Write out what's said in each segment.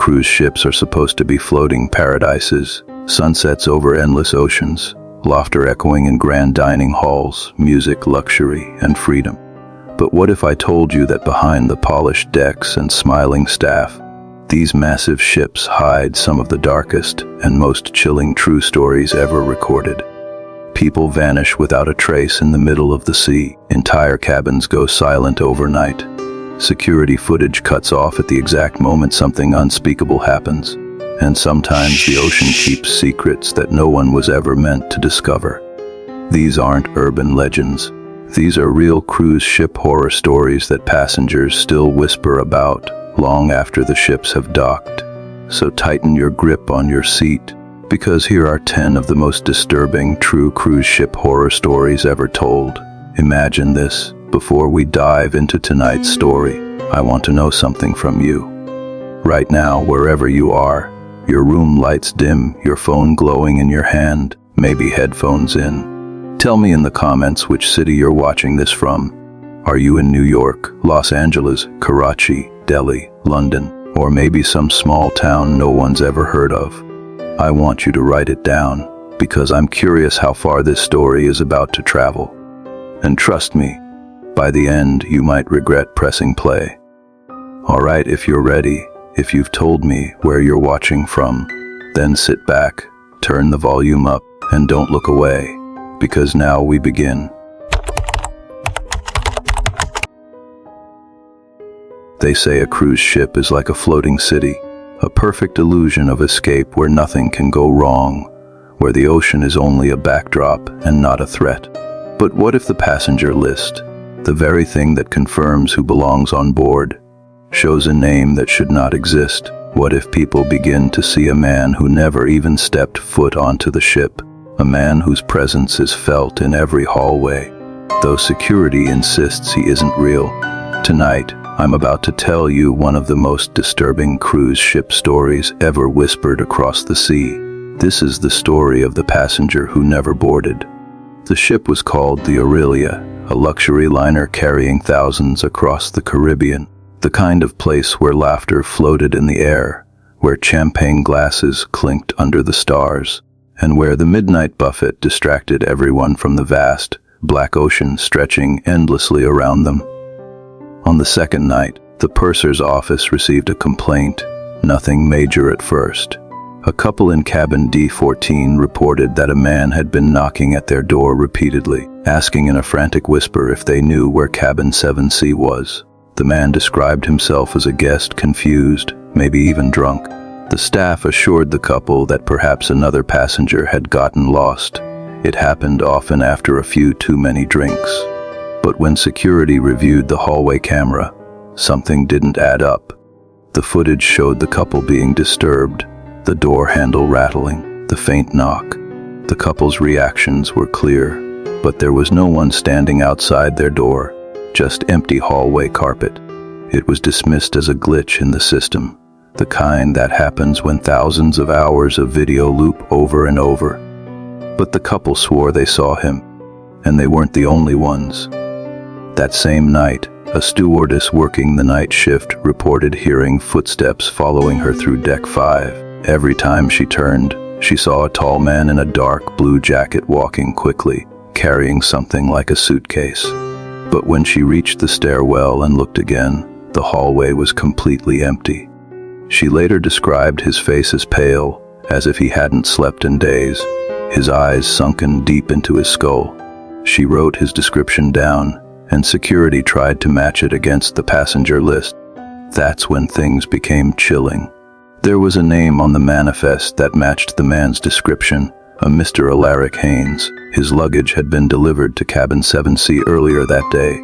cruise ships are supposed to be floating paradises, sunsets over endless oceans, laughter echoing in grand dining halls, music, luxury, and freedom. But what if I told you that behind the polished decks and smiling staff, these massive ships hide some of the darkest and most chilling true stories ever recorded? People vanish without a trace in the middle of the sea. Entire cabins go silent overnight. Security footage cuts off at the exact moment something unspeakable happens. And sometimes the ocean keeps secrets that no one was ever meant to discover. These aren't urban legends. These are real cruise ship horror stories that passengers still whisper about long after the ships have docked. So tighten your grip on your seat, because here are 10 of the most disturbing true cruise ship horror stories ever told. Imagine this. Before we dive into tonight's story, I want to know something from you. Right now, wherever you are, your room lights dim, your phone glowing in your hand, maybe headphones in. Tell me in the comments which city you're watching this from. Are you in New York, Los Angeles, Karachi, Delhi, London, or maybe some small town no one's ever heard of? I want you to write it down, because I'm curious how far this story is about to travel. And trust me, by the end you might regret pressing play. Alright, if you're ready, if you've told me where you're watching from, then sit back, turn the volume up, and don't look away, because now we begin. They say a cruise ship is like a floating city, a perfect illusion of escape where nothing can go wrong, where the ocean is only a backdrop and not a threat. But what if the passenger list, the very thing that confirms who belongs on board, shows a name that should not exist? What if people begin to see a man who never even stepped foot onto the ship, a man whose presence is felt in every hallway, though security insists he isn't real? Tonight, I'm about to tell you one of the most disturbing cruise ship stories ever whispered across the sea. This is the story of the passenger who never boarded. The ship was called the Aurelia, a luxury liner carrying thousands across the Caribbean. The kind of place where laughter floated in the air, where champagne glasses clinked under the stars, and where the midnight buffet distracted everyone from the vast, black ocean stretching endlessly around them. On the second night, the purser's office received a complaint, nothing major at first. A couple in cabin D14 reported that a man had been knocking at their door repeatedly, asking in a frantic whisper if they knew where cabin 7C was. The man described himself as a guest, confused, maybe even drunk. The staff assured the couple that perhaps another passenger had gotten lost. It happened often after a few too many drinks. But when security reviewed the hallway camera, something didn't add up. The footage showed the couple being disturbed, the door handle rattling, the faint knock. The couple's reactions were clear, but there was no one standing outside their door. Just empty hallway carpet. It was dismissed as a glitch in the system, the kind that happens when thousands of hours of video loop over and over. But the couple swore they saw him, and they weren't the only ones. That same night, a stewardess working the night shift reported hearing footsteps following her through deck 5. Every time she turned, she saw a tall man in a dark blue jacket walking quickly, carrying something like a suitcase. But when she reached the stairwell and looked again, the hallway was completely empty. She later described his face as pale, as if he hadn't slept in days, his eyes sunken deep into his skull. She wrote his description down, and security tried to match it against the passenger list. That's when things became chilling. There was a name on the manifest that matched the man's description, a Mr. Alaric Haynes. His luggage had been delivered to cabin 7C earlier that day.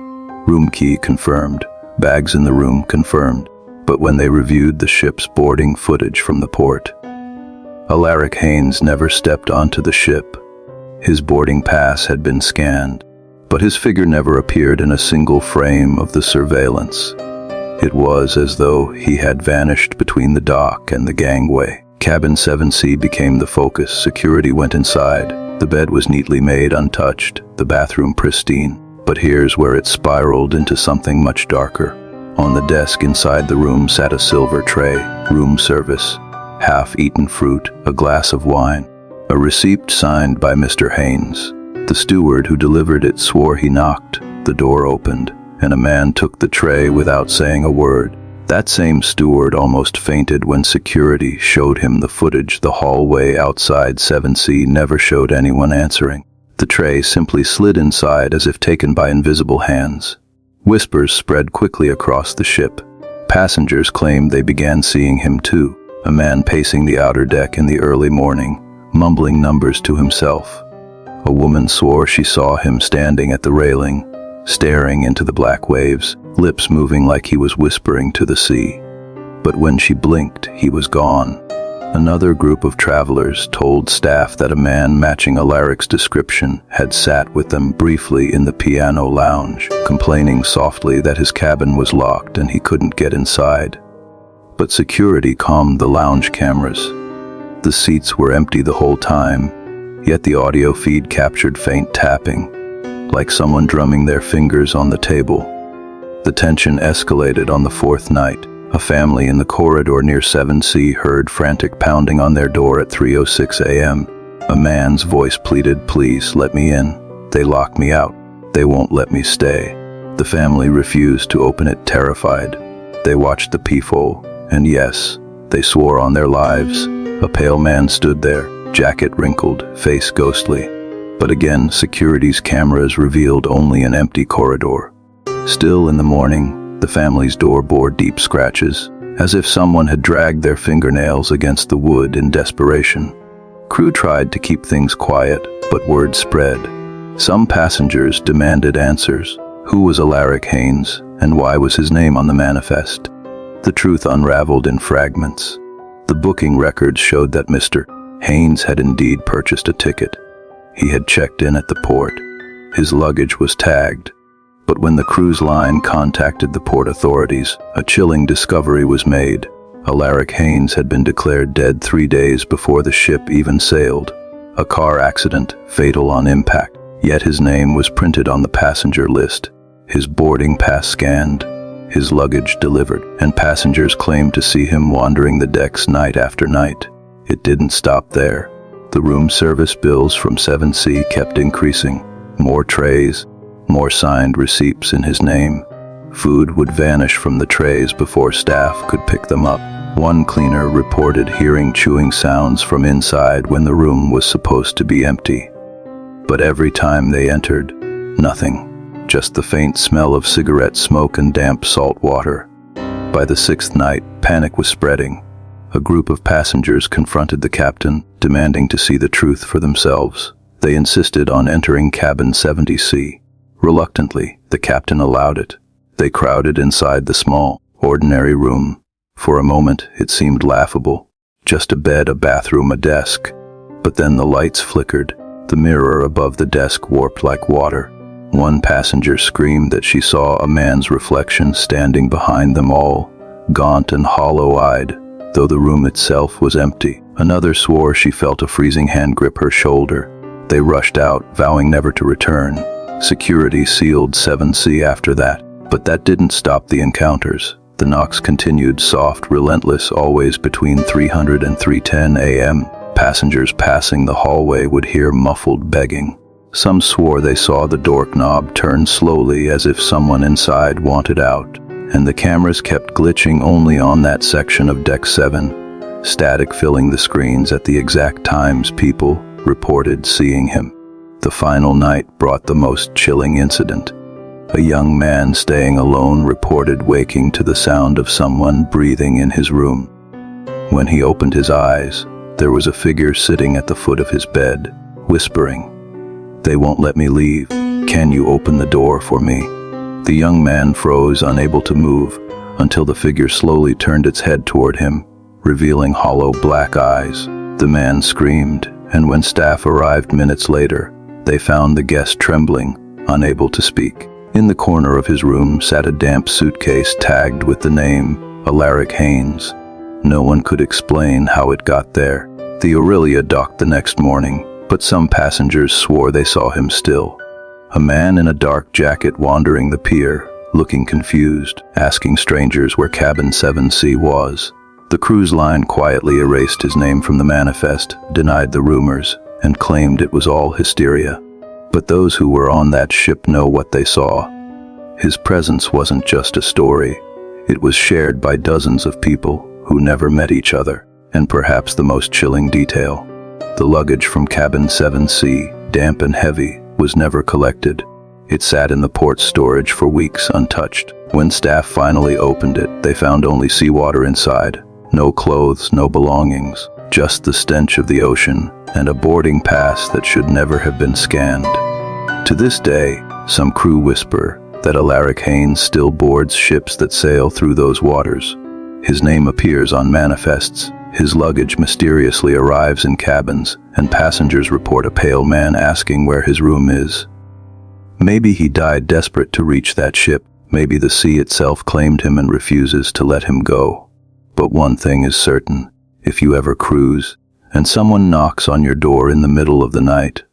Room key confirmed, bags in the room confirmed. But when they reviewed the ship's boarding footage from the port, Alaric Haynes never stepped onto the ship. His boarding pass had been scanned, but his figure never appeared in a single frame of the surveillance. It was as though he had vanished between the dock and the gangway. Cabin 7C became the focus. Security went inside. The bed was neatly made, untouched, the bathroom pristine. But here's where it spiraled into something much darker. On the desk inside the room sat a silver tray, room service, half-eaten fruit, a glass of wine, a receipt signed by Mr. Haynes. The steward who delivered it swore he knocked. The door opened, and a man took the tray without saying a word. That same steward almost fainted when security showed him the footage. The hallway outside 7C never showed anyone answering. The tray simply slid inside as if taken by invisible hands. Whispers spread quickly across the ship. Passengers claimed they began seeing him too, a man pacing the outer deck in the early morning, mumbling numbers to himself. A woman swore she saw him standing at the railing, staring into the black waves, lips moving like he was whispering to the sea. But when she blinked, he was gone. Another group of travelers told staff that a man matching Alaric's description had sat with them briefly in the piano lounge, complaining softly that his cabin was locked and he couldn't get inside. But security calmed the lounge cameras. The seats were empty the whole time, yet the audio feed captured faint tapping, like someone drumming their fingers on the table. The tension escalated on the fourth night. A family in the corridor near 7C heard frantic pounding on their door at 3:06 a.m. A man's voice pleaded, "Please, let me in. They locked me out. They won't let me stay." The family refused to open it, terrified. They watched the peephole, and yes, they swore on their lives. A pale man stood there, jacket wrinkled, face ghostly. But again, security's cameras revealed only an empty corridor. Still in the morning, the family's door bore deep scratches, as if someone had dragged their fingernails against the wood in desperation. Crew tried to keep things quiet, but word spread. Some passengers demanded answers. Who was Alaric Haynes, and why was his name on the manifest? The truth unraveled in fragments. The booking records showed that Mr. Haynes had indeed purchased a ticket. He had checked in at the port. His luggage was tagged. But when the cruise line contacted the port authorities, a chilling discovery was made. Alaric Haynes had been declared dead 3 days before the ship even sailed. A car accident, fatal on impact. Yet his name was printed on the passenger list, his boarding pass scanned, his luggage delivered, and passengers claimed to see him wandering the decks night after night. It didn't stop there. The room service bills from 7C kept increasing. More trays, more signed receipts in his name. Food would vanish from the trays before staff could pick them up. One cleaner reported hearing chewing sounds from inside when the room was supposed to be empty. But every time they entered, nothing. Just the faint smell of cigarette smoke and damp salt water. By the 6th night, panic was spreading. A group of passengers confronted the captain, demanding to see the truth for themselves. They insisted on entering cabin 70C. Reluctantly, the captain allowed it. They crowded inside the small, ordinary room. For a moment, it seemed laughable. Just a bed, a bathroom, a desk. But then the lights flickered. The mirror above the desk warped like water. One passenger screamed that she saw a man's reflection standing behind them all, gaunt and hollow-eyed, though the room itself was empty. Another swore she felt a freezing hand grip her shoulder. They rushed out, vowing never to return. Security sealed 7C after that, but that didn't stop the encounters. The knocks continued, soft, relentless, always between 300 and 3:10 a.m. Passengers passing the hallway would hear muffled begging. Some swore they saw the doorknob turn slowly as if someone inside wanted out, and the cameras kept glitching only on that section of Deck 7, static filling the screens at the exact times people reported seeing him. The final night brought the most chilling incident. A young man staying alone reported waking to the sound of someone breathing in his room. When he opened his eyes, there was a figure sitting at the foot of his bed, whispering, "They won't let me leave. Can you open the door for me?" The young man froze, unable to move, until the figure slowly turned its head toward him, revealing hollow black eyes. The man screamed, and when staff arrived minutes later, they found the guest trembling, unable to speak. In the corner of his room sat a damp suitcase tagged with the name Alaric Haynes. No one could explain how it got there. The Aurelia docked the next morning, but some passengers swore they saw him still. A man in a dark jacket wandering the pier, looking confused, asking strangers where Cabin 7C was. The cruise line quietly erased his name from the manifest, denied the rumors, and claimed it was all hysteria. But those who were on that ship know what they saw. His presence wasn't just a story. It was shared by dozens of people who never met each other. And perhaps the most chilling detail, the luggage from Cabin 7C, damp and heavy, was never collected. It sat in the port's storage for weeks untouched. When staff finally opened it, they found only seawater inside. No clothes, no belongings, just the stench of the ocean and a boarding pass that should never have been scanned. To this day, some crew whisper that Alaric Haynes still boards ships that sail through those waters. His name appears on manifests. His luggage mysteriously arrives in cabins, and passengers report a pale man asking where his room is. Maybe he died desperate to reach that ship. Maybe the sea itself claimed him and refuses to let him go. But one thing is certain, if you ever cruise, and someone knocks on your door in the middle of the night,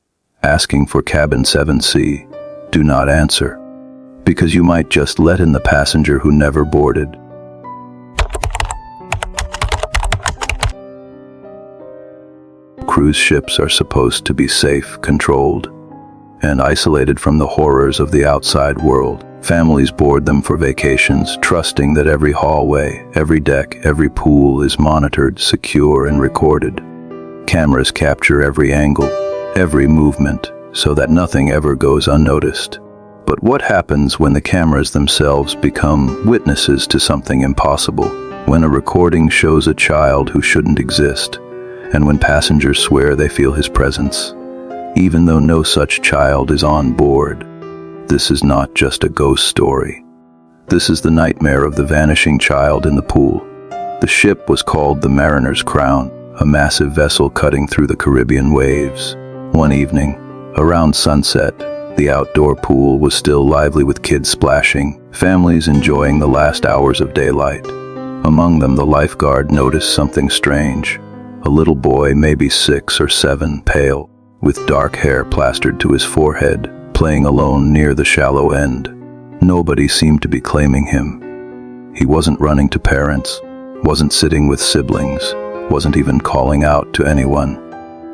asking for Cabin 7C, do not answer, because you might just let in the passenger who never boarded. Cruise ships are supposed to be safe, controlled, and isolated from the horrors of the outside world. Families board them for vacations, trusting that every hallway, every deck, every pool is monitored, secure, and recorded. Cameras capture every angle, every movement, so that nothing ever goes unnoticed. But what happens when the cameras themselves become witnesses to something impossible? When a recording shows a child who shouldn't exist, and when passengers swear they feel his presence, even though no such child is on board. This is not just a ghost story. This is the nightmare of the vanishing child in the pool. The ship was called the Mariner's Crown, a massive vessel cutting through the Caribbean waves. One evening, around sunset, the outdoor pool was still lively with kids splashing, families enjoying the last hours of daylight. Among them, the lifeguard noticed something strange. A little boy, maybe 6 or 7, pale, with dark hair plastered to his forehead, playing alone near the shallow end. Nobody seemed to be claiming him. He wasn't running to parents, wasn't sitting with siblings, wasn't even calling out to anyone.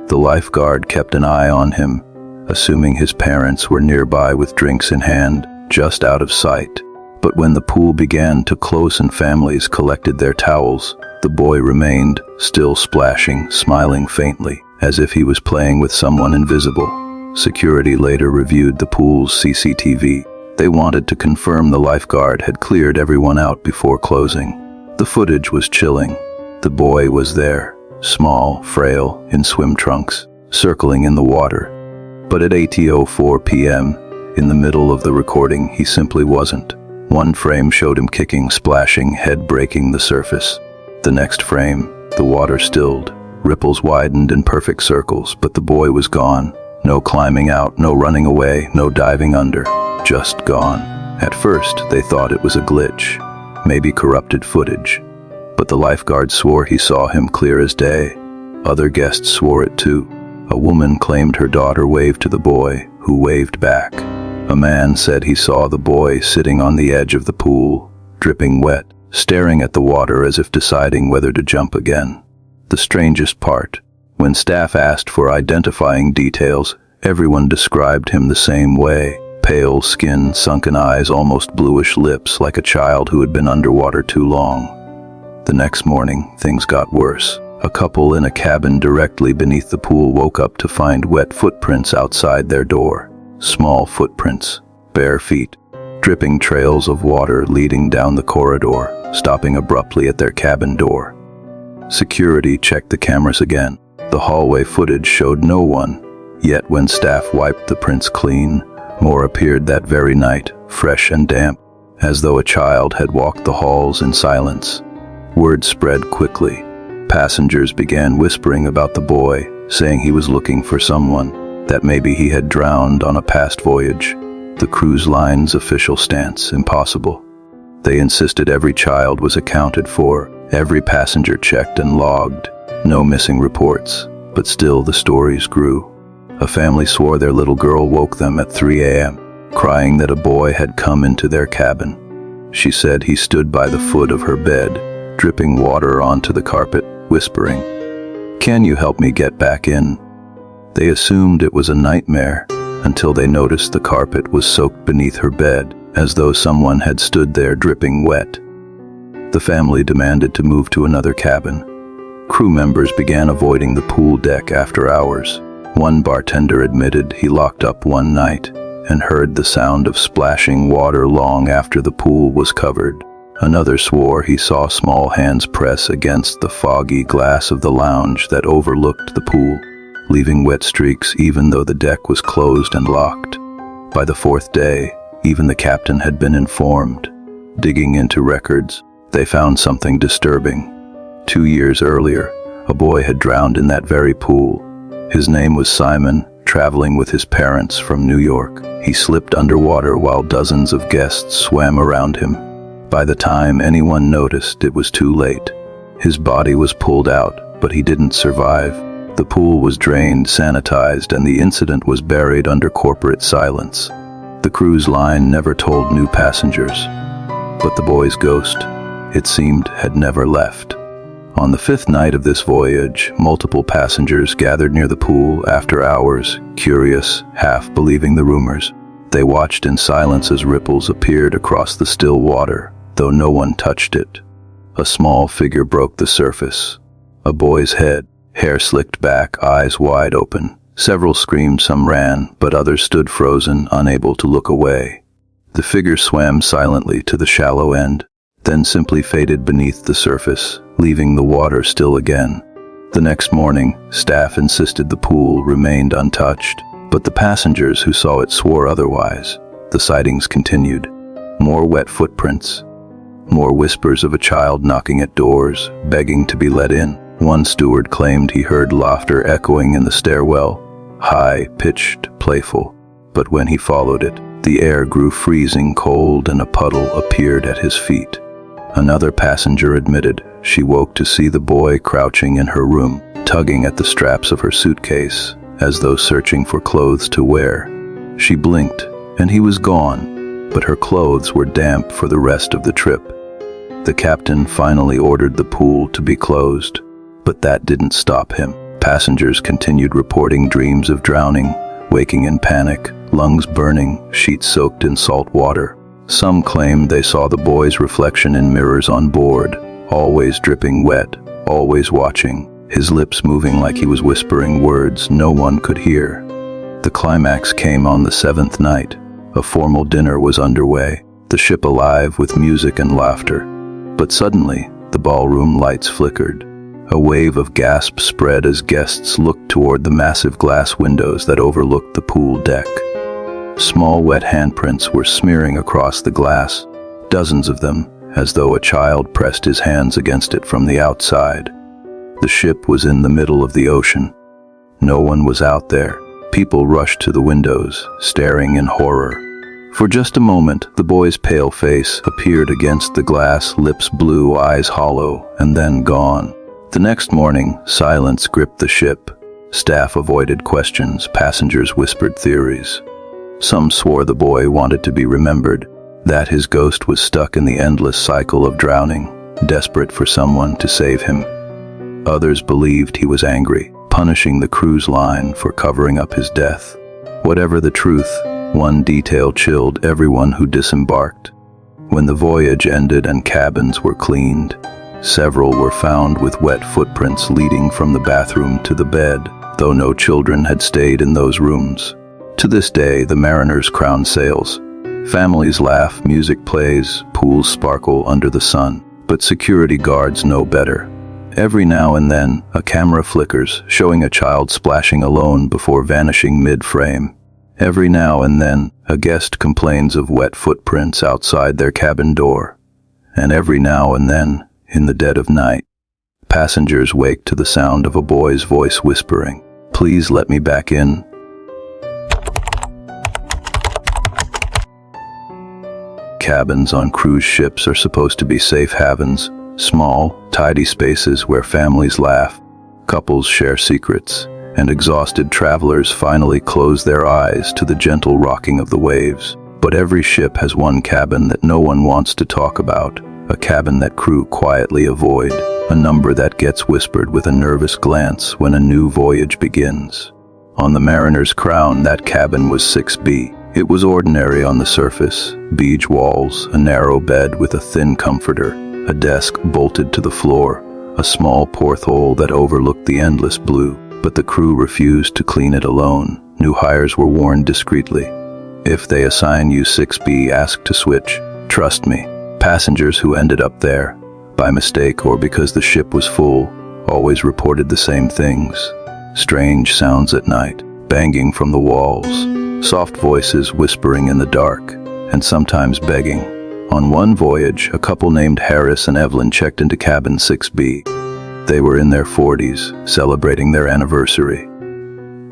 The lifeguard kept an eye on him, assuming his parents were nearby with drinks in hand, just out of sight. But when the pool began to close and families collected their towels, the boy remained, still splashing, smiling faintly, as if he was playing with someone invisible. Security later reviewed the pool's CCTV. They wanted to confirm the lifeguard had cleared everyone out before closing. The footage was chilling. The boy was there, small, frail, in swim trunks, circling in the water. But at 8:04 p.m., in the middle of the recording, he simply wasn't. One frame showed him kicking, splashing, head breaking the surface. The next frame, the water stilled. Ripples widened in perfect circles, but the boy was gone. No climbing out, no running away, no diving under. Just gone. At first, they thought it was a glitch, maybe corrupted footage. But the lifeguard swore he saw him clear as day. Other guests swore it too. A woman claimed her daughter waved to the boy, who waved back. A man said he saw the boy sitting on the edge of the pool, dripping wet, staring at the water as if deciding whether to jump again. The strangest part, when staff asked for identifying details, everyone described him the same way. Pale skin, sunken eyes, almost bluish lips, like a child who had been underwater too long. The next morning, things got worse. A couple in a cabin directly beneath the pool woke up to find wet footprints outside their door. Small footprints, bare feet, dripping trails of water leading down the corridor, stopping abruptly at their cabin door. Security checked the cameras again. The hallway footage showed no one. Yet when staff wiped the prints clean, more appeared that very night, fresh and damp, as though a child had walked the halls in silence. Word spread quickly. Passengers began whispering about the boy, saying he was looking for someone, that maybe he had drowned on a past voyage. The cruise line's official stance, impossible. They insisted every child was accounted for, every passenger checked and logged. No missing reports, but still the stories grew. A family swore their little girl woke them at 3 a.m. crying that a boy had come into their cabin. She said he stood by the foot of her bed, dripping water onto the carpet, whispering, "Can you help me get back in?" They assumed it was a nightmare until they noticed the carpet was soaked beneath her bed, as though someone had stood there dripping wet. The family demanded to move to another cabin. Crew members began avoiding the pool deck after hours. One bartender admitted he locked up one night and heard the sound of splashing water long after the pool was covered. Another swore he saw small hands press against the foggy glass of the lounge that overlooked the pool, leaving wet streaks even though the deck was closed and locked. By the fourth day, even the captain had been informed. Digging into records, they found something disturbing. 2 years earlier, a boy had drowned in that very pool. His name was Simon, traveling with his parents from New York. He slipped underwater while dozens of guests swam around him. By the time anyone noticed, it was too late. His body was pulled out, but he didn't survive. The pool was drained, sanitized, and the incident was buried under corporate silence. The cruise line never told new passengers. But the boy's ghost, it seemed, had never left. On the fifth night of this voyage, multiple passengers gathered near the pool after hours, curious, half believing the rumors. They watched in silence as ripples appeared across the still water, though no one touched it. A small figure broke the surface. A boy's head, hair slicked back, eyes wide open. Several screamed, some ran, but others stood frozen, unable to look away. The figure swam silently to the shallow end, then simply faded beneath the surface, leaving the water still again. The next morning, staff insisted the pool remained untouched, but the passengers who saw it swore otherwise. The sightings continued. More wet footprints, more whispers of a child knocking at doors, begging to be let in. One steward claimed he heard laughter echoing in the stairwell, high-pitched, playful. But when he followed it, the air grew freezing cold and a puddle appeared at his feet. Another passenger admitted she woke to see the boy crouching in her room, tugging at the straps of her suitcase, as though searching for clothes to wear. She blinked, and he was gone, but her clothes were damp for the rest of the trip. The captain finally ordered the pool to be closed, but that didn't stop him. Passengers continued reporting dreams of drowning, waking in panic, lungs burning, sheets soaked in salt water. Some claimed they saw the boy's reflection in mirrors on board, always dripping wet, always watching, his lips moving like he was whispering words no one could hear. The climax came on the seventh night. A formal dinner was underway, the ship alive with music and laughter. But suddenly, the ballroom lights flickered. A wave of gasps spread as guests looked toward the massive glass windows that overlooked the pool deck. Small wet handprints were smearing across the glass, dozens of them, as though a child pressed his hands against it from the outside. The ship was in the middle of the ocean. No one was out there. People rushed to the windows, staring in horror. For just a moment, the boy's pale face appeared against the glass, lips blue, eyes hollow, and then gone. The next morning, silence gripped the ship. Staff avoided questions, passengers whispered theories. Some swore the boy wanted to be remembered, that his ghost was stuck in the endless cycle of drowning, desperate for someone to save him. Others believed he was angry, punishing the cruise line for covering up his death. Whatever the truth, one detail chilled everyone who disembarked. When the voyage ended and cabins were cleaned, several were found with wet footprints leading from the bathroom to the bed, though no children had stayed in those rooms. To this day, the mariners crown sails. Families laugh, music plays, pools sparkle under the sun, but security guards know better. Every now and then, a camera flickers, showing a child splashing alone before vanishing mid-frame. Every now and then, a guest complains of wet footprints outside their cabin door. And every now and then, in the dead of night, passengers wake to the sound of a boy's voice whispering, "Please let me back in." Cabins on cruise ships are supposed to be safe havens, small, tidy spaces where families laugh, couples share secrets, and exhausted travelers finally close their eyes to the gentle rocking of the waves. But every ship has one cabin that no one wants to talk about, a cabin that crew quietly avoid, a number that gets whispered with a nervous glance when a new voyage begins. On the Mariner's Crown, that cabin was 6B. It was ordinary on the surface, beige walls, a narrow bed with a thin comforter, a desk bolted to the floor, a small porthole that overlooked the endless blue. But the crew refused to clean it alone. New hires were warned discreetly. If they assign you 6B, ask to switch. Trust me, passengers who ended up there, by mistake or because the ship was full, always reported the same things. Strange sounds at night, banging from the walls, soft voices whispering in the dark, and sometimes begging. On one voyage, a couple named Harris and Evelyn checked into cabin 6B. They were in their 40s, celebrating their anniversary.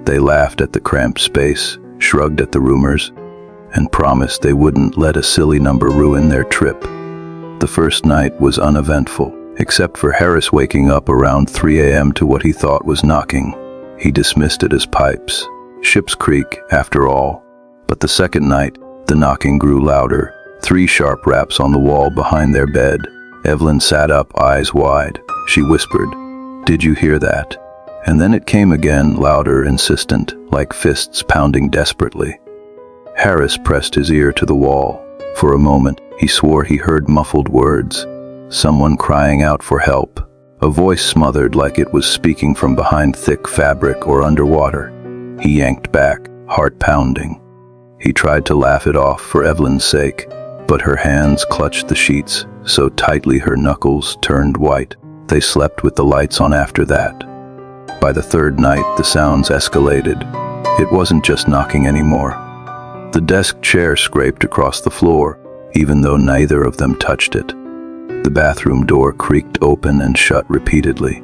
They laughed at the cramped space, shrugged at the rumors, and promised they wouldn't let a silly number ruin their trip. The first night was uneventful, except for Harris waking up around 3 a.m. to what he thought was knocking. He dismissed it as pipes. Ship's creak, after all. But the second night, the knocking grew louder, 3 sharp raps on the wall behind their bed. Evelyn sat up, eyes wide. She whispered, "Did you hear that?" And then it came again, louder, insistent, like fists pounding desperately. Harris pressed his ear to the wall. For a moment, he swore he heard muffled words, someone crying out for help, a voice smothered like it was speaking from behind thick fabric or underwater. He yanked back, heart pounding. He tried to laugh it off for Evelyn's sake, but her hands clutched the sheets so tightly her knuckles turned white. They slept with the lights on after that. By the third night, the sounds escalated. It wasn't just knocking anymore. The desk chair scraped across the floor, even though neither of them touched it. The bathroom door creaked open and shut repeatedly.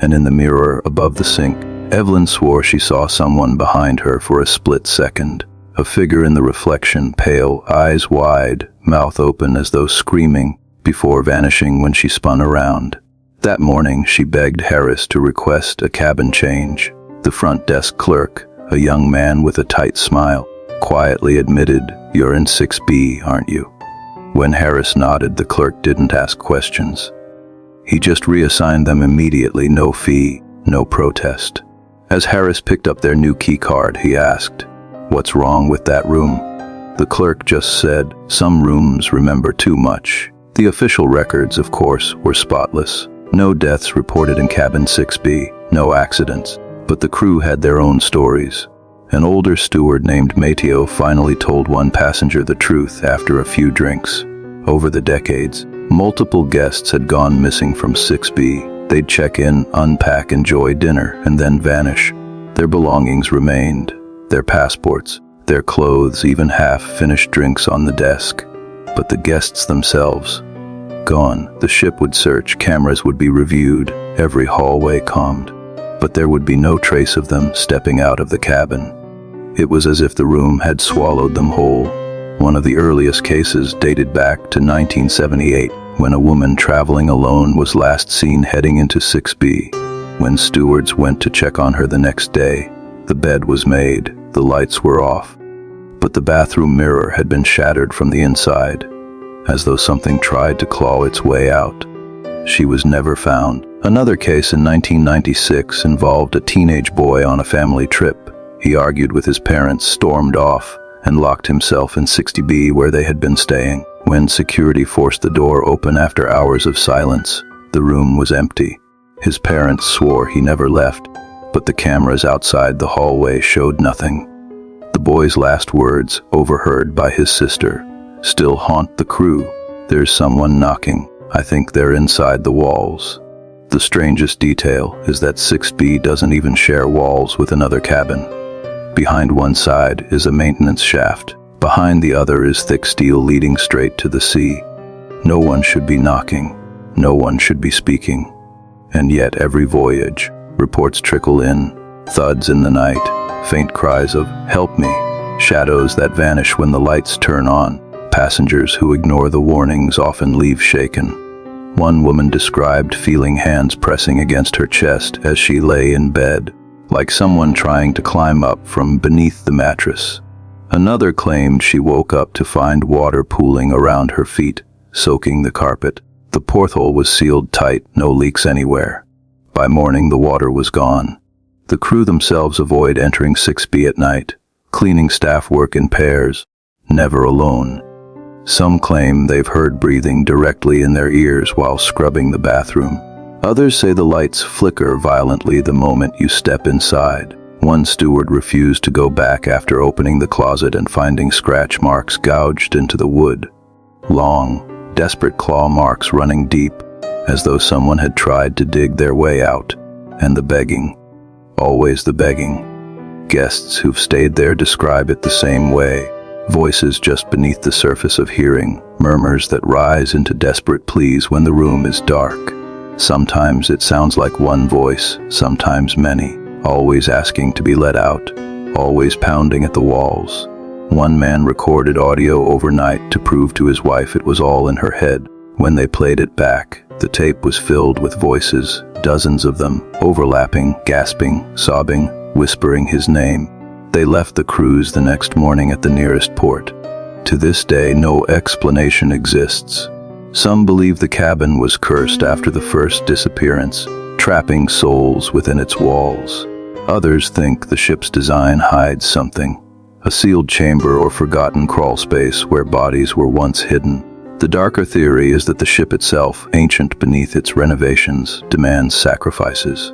And in the mirror above the sink, Evelyn swore she saw someone behind her for a split second. A figure in the reflection, pale, eyes wide, mouth open as though screaming, before vanishing when she spun around. That morning, she begged Harris to request a cabin change. The front desk clerk, a young man with a tight smile, quietly admitted, "You're in 6B, aren't you?" When Harris nodded, the clerk didn't ask questions. He just reassigned them immediately, no fee, no protest. As Harris picked up their new key card, he asked, "What's wrong with that room?" The clerk just said, "Some rooms remember too much." The official records, of course, were spotless. No deaths reported in cabin 6B, no accidents. But the crew had their own stories. An older steward named Mateo finally told one passenger the truth after a few drinks. Over the decades, multiple guests had gone missing from 6B. They'd check in, unpack, enjoy dinner, and then vanish. Their belongings remained, their passports, their clothes, even half-finished drinks on the desk. But the guests themselves, gone. The ship would search, cameras would be reviewed, every hallway combed. But there would be no trace of them stepping out of the cabin. It was as if the room had swallowed them whole. One of the earliest cases dated back to 1978, when a woman traveling alone was last seen heading into 6B. When stewards went to check on her the next day, the bed was made, the lights were off. But the bathroom mirror had been shattered from the inside, as though something tried to claw its way out. She was never found. Another case in 1996 involved a teenage boy on a family trip. He argued with his parents, stormed off, and locked himself in 60B where they had been staying. When security forced the door open after hours of silence, the room was empty. His parents swore he never left, but the cameras outside the hallway showed nothing. The boy's last words, overheard by his sister, still haunt the crew. "There's someone knocking. I think they're inside the walls." The strangest detail is that 6B doesn't even share walls with another cabin. Behind one side is a maintenance shaft. Behind the other is thick steel leading straight to the sea. No one should be knocking. No one should be speaking. And yet every voyage, reports trickle in, thuds in the night, faint cries of "help me," shadows that vanish when the lights turn on. Passengers who ignore the warnings often leave shaken. One woman described feeling hands pressing against her chest as she lay in bed, like someone trying to climb up from beneath the mattress. Another claimed she woke up to find water pooling around her feet, soaking the carpet. The porthole was sealed tight, no leaks anywhere. By morning, the water was gone. The crew themselves avoid entering 6B at night. Cleaning staff work in pairs, never alone. Some claim they've heard breathing directly in their ears while scrubbing the bathroom. Others say the lights flicker violently the moment you step inside. One steward refused to go back after opening the closet and finding scratch marks gouged into the wood. Long, desperate claw marks running deep, as though someone had tried to dig their way out. And the begging. Always the begging. Guests who've stayed there describe it the same way. Voices just beneath the surface of hearing, murmurs that rise into desperate pleas when the room is dark. Sometimes it sounds like one voice, sometimes many. Always asking to be let out, always pounding at the walls. One man recorded audio overnight to prove to his wife it was all in her head. When they played it back, the tape was filled with voices, dozens of them, overlapping, gasping, sobbing, whispering his name. They left the cruise the next morning at the nearest port. To this day, no explanation exists. Some believe the cabin was cursed after the first disappearance, trapping souls within its walls. Others think the ship's design hides something, a sealed chamber or forgotten crawl space where bodies were once hidden. The darker theory is that the ship itself, ancient beneath its renovations, demands sacrifices.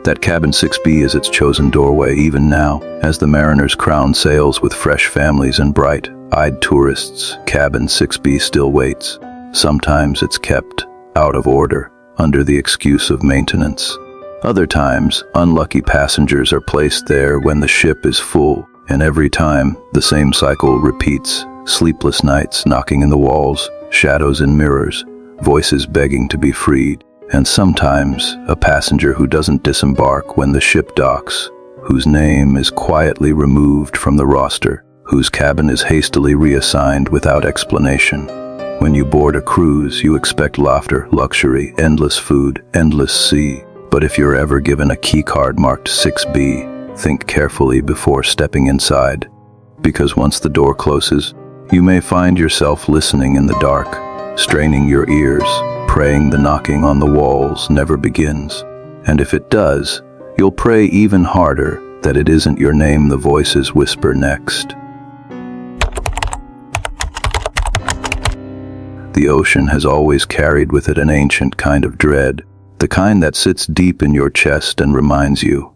That cabin 6B is its chosen doorway even now, as the mariners crown sails with fresh families and bright-eyed tourists. Cabin 6B still waits. Sometimes it's kept out of order, under the excuse of maintenance. Other times, unlucky passengers are placed there when the ship is full, and every time, the same cycle repeats. Sleepless nights knocking in the walls, shadows in mirrors, voices begging to be freed, and sometimes a passenger who doesn't disembark when the ship docks, whose name is quietly removed from the roster, whose cabin is hastily reassigned without explanation. When you board a cruise, you expect laughter, luxury, endless food, endless sea. But if you're ever given a key card marked 6B, think carefully before stepping inside, because once the door closes, you may find yourself listening in the dark, straining your ears, praying the knocking on the walls never begins. And if it does, you'll pray even harder that it isn't your name the voices whisper next. The ocean has always carried with it an ancient kind of dread, the kind that sits deep in your chest and reminds you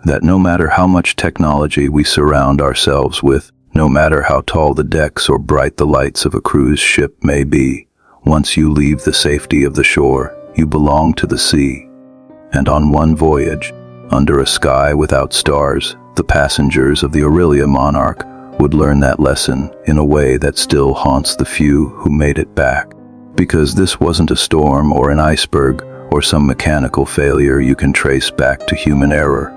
that no matter how much technology we surround ourselves with, no matter how tall the decks or bright the lights of a cruise ship may be, once you leave the safety of the shore, you belong to the sea. And on one voyage, under a sky without stars, the passengers of the Aurelia Monarch would learn that lesson in a way that still haunts the few who made it back. Because this wasn't a storm or an iceberg or some mechanical failure you can trace back to human error.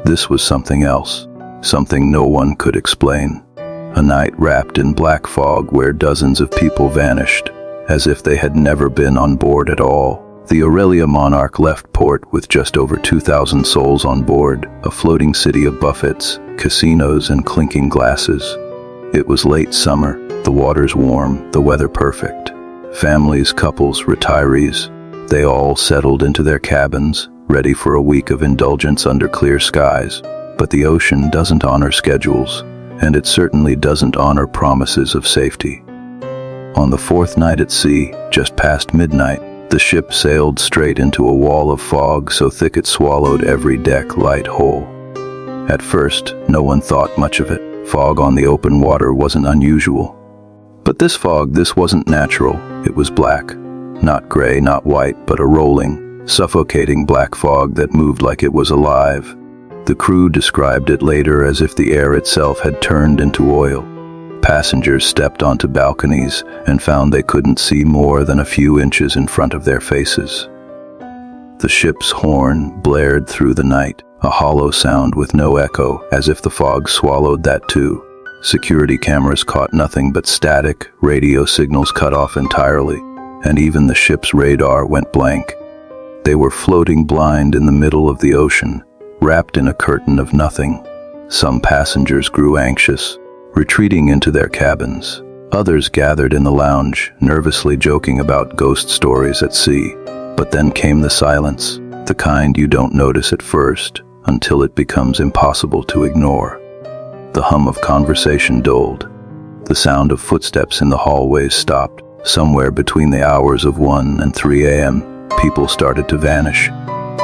This was something else, something no one could explain. A night wrapped in black fog where dozens of people vanished, as if they had never been on board at all. The Aurelia Monarch left port with just over 2,000 souls on board, a floating city of buffets, casinos, and clinking glasses. It was late summer, the waters warm, the weather perfect. Families, couples, retirees, they all settled into their cabins, ready for a week of indulgence under clear skies. But the ocean doesn't honor schedules, and it certainly doesn't honor promises of safety. On the fourth night at sea, just past midnight, the ship sailed straight into a wall of fog so thick it swallowed every deck light whole. At first, no one thought much of it. Fog on the open water wasn't unusual. But this fog, this wasn't natural. It was black. Not gray, not white, but a rolling, suffocating black fog that moved like it was alive. The crew described it later as if the air itself had turned into oil. Passengers stepped onto balconies and found they couldn't see more than a few inches in front of their faces. The ship's horn blared through the night, a hollow sound with no echo, as if the fog swallowed that too. Security cameras caught nothing but static, radio signals cut off entirely, and even the ship's radar went blank. They were floating blind in the middle of the ocean, wrapped in a curtain of nothing. Some passengers grew anxious. retreating into their cabins. Others gathered in the lounge, nervously joking about ghost stories at sea. But then came the silence, the kind you don't notice at first, until it becomes impossible to ignore. The hum of conversation dulled. The sound of footsteps in the hallways stopped. Somewhere between the hours of 1 and 3 a.m., people started to vanish.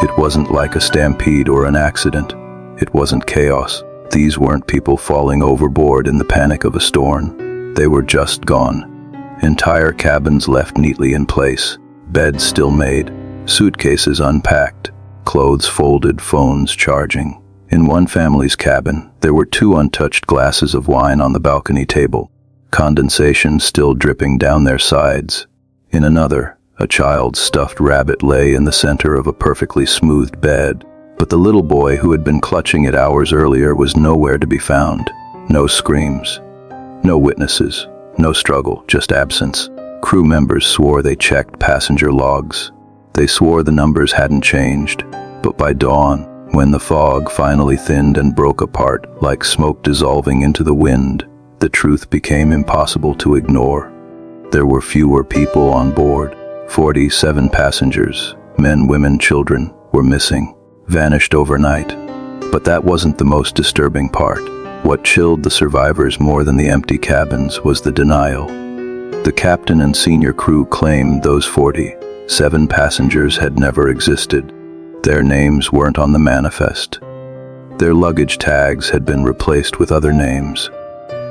It wasn't like a stampede or an accident. It wasn't chaos. These weren't people falling overboard in the panic of a storm. They were just gone. Entire cabins left neatly in place, beds still made, suitcases unpacked, clothes folded, phones charging. In one family's cabin, there were 2 untouched glasses of wine on the balcony table, condensation still dripping down their sides. In another, a child's stuffed rabbit lay in the center of a perfectly smoothed bed, but the little boy who had been clutching it hours earlier was nowhere to be found. No screams, no witnesses, no struggle, just absence. Crew members swore they checked passenger logs. They swore the numbers hadn't changed, but by dawn, when the fog finally thinned and broke apart like smoke dissolving into the wind, the truth became impossible to ignore. There were fewer people on board. 47 passengers, men, women, children, were missing, vanished overnight. But that wasn't the most disturbing part. What chilled the survivors more than the empty cabins was the denial. The captain and senior crew claimed those 47 passengers had never existed. Their names weren't on the manifest. Their luggage tags had been replaced with other names.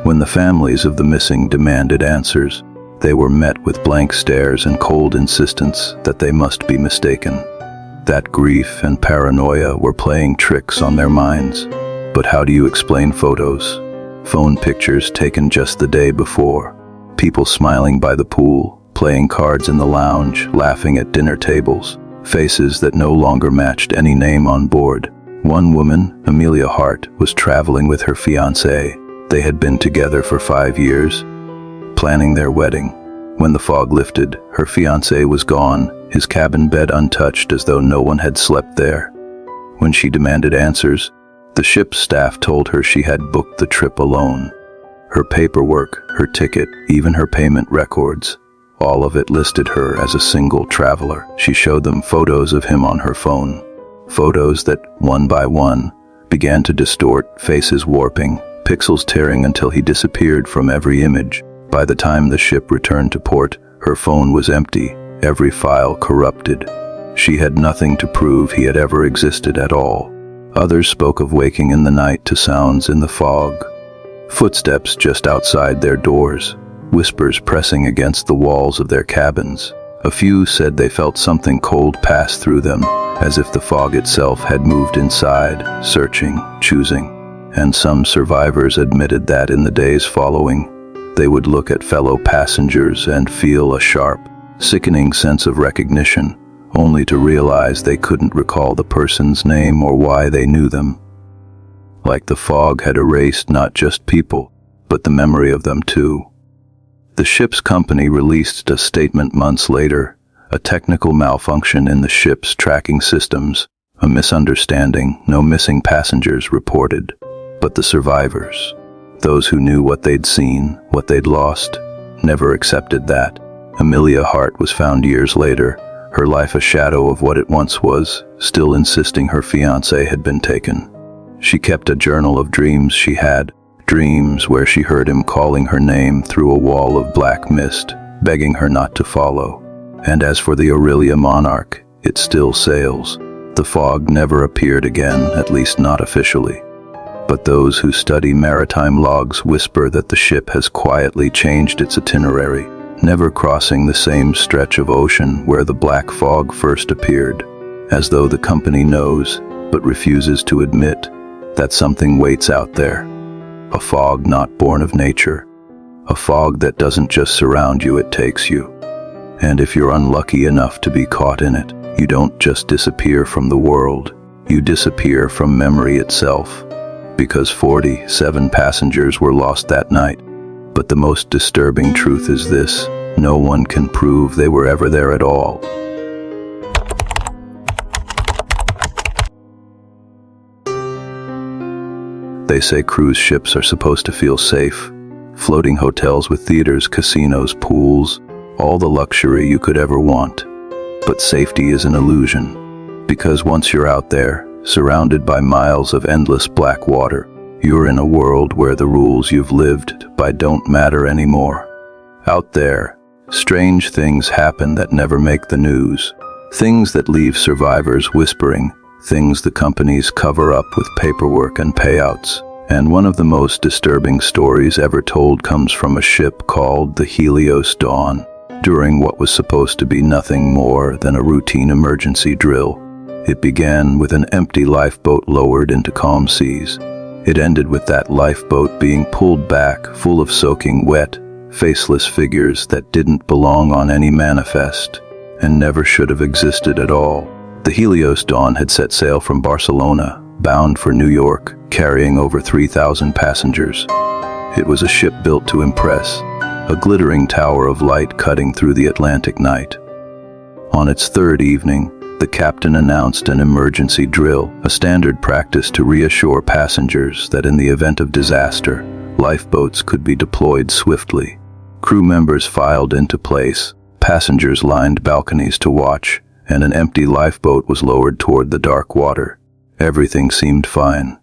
When the families of the missing demanded answers, they were met with blank stares and cold insistence that they must be mistaken. That grief and paranoia were playing tricks on their minds. But how do you explain photos? Phone pictures taken just the day before. People smiling by the pool, playing cards in the lounge, laughing at dinner tables. Faces that no longer matched any name on board. One woman, Amelia Hart, was traveling with her fiancé. They had been together for 5 years, planning their wedding. When the fog lifted, her fiancé was gone, his cabin bed untouched as though no one had slept there. When she demanded answers, the ship's staff told her she had booked the trip alone. Her paperwork, her ticket, even her payment records, all of it listed her as a single traveler. She showed them photos of him on her phone. Photos that, one by one, began to distort, faces warping, pixels tearing until he disappeared from every image. By the time the ship returned to port, her phone was empty, every file corrupted. She had nothing to prove he had ever existed at all. Others spoke of waking in the night to sounds in the fog. Footsteps just outside their doors, whispers pressing against the walls of their cabins. A few said they felt something cold pass through them, as if the fog itself had moved inside, searching, choosing. And some survivors admitted that in the days following, they would look at fellow passengers and feel a sharp, sickening sense of recognition, only to realize they couldn't recall the person's name or why they knew them. Like the fog had erased not just people, but the memory of them too. The ship's company released a statement months later, a technical malfunction in the ship's tracking systems, a misunderstanding, no missing passengers reported. But the survivors, those who knew what they'd seen, what they'd lost, never accepted that. Amelia Hart was found years later, her life a shadow of what it once was, still insisting her fiancé had been taken. She kept a journal of dreams she had, dreams where she heard him calling her name through a wall of black mist, begging her not to follow. And as for the Aurelia Monarch, it still sails. The fog never appeared again, at least not officially. But those who study maritime logs whisper that the ship has quietly changed its itinerary, never crossing the same stretch of ocean where the black fog first appeared, as though the company knows, but refuses to admit, that something waits out there. A fog not born of nature. A fog that doesn't just surround you, it takes you. And if you're unlucky enough to be caught in it, you don't just disappear from the world, you disappear from memory itself. Because 47 passengers were lost that night. But the most disturbing truth is this: no one can prove they were ever there at all. They say cruise ships are supposed to feel safe. Floating hotels with theaters, casinos, pools, all the luxury you could ever want. But safety is an illusion, because once you're out there, surrounded by miles of endless black water, you're in a world where the rules you've lived by don't matter anymore. Out there, strange things happen that never make the news. Things that leave survivors whispering, things the companies cover up with paperwork and payouts. And one of the most disturbing stories ever told comes from a ship called the Helios Dawn, during what was supposed to be nothing more than a routine emergency drill. It began with an empty lifeboat lowered into calm seas. It ended with that lifeboat being pulled back, full of soaking wet, faceless figures that didn't belong on any manifest, and never should have existed at all. The Helios Dawn had set sail from Barcelona, bound for New York, carrying over 3,000 passengers. It was a ship built to impress, a glittering tower of light cutting through the Atlantic night. On its third evening, the captain announced an emergency drill, a standard practice to reassure passengers that in the event of disaster, lifeboats could be deployed swiftly. Crew members filed into place, passengers lined balconies to watch, and an empty lifeboat was lowered toward the dark water. Everything seemed fine.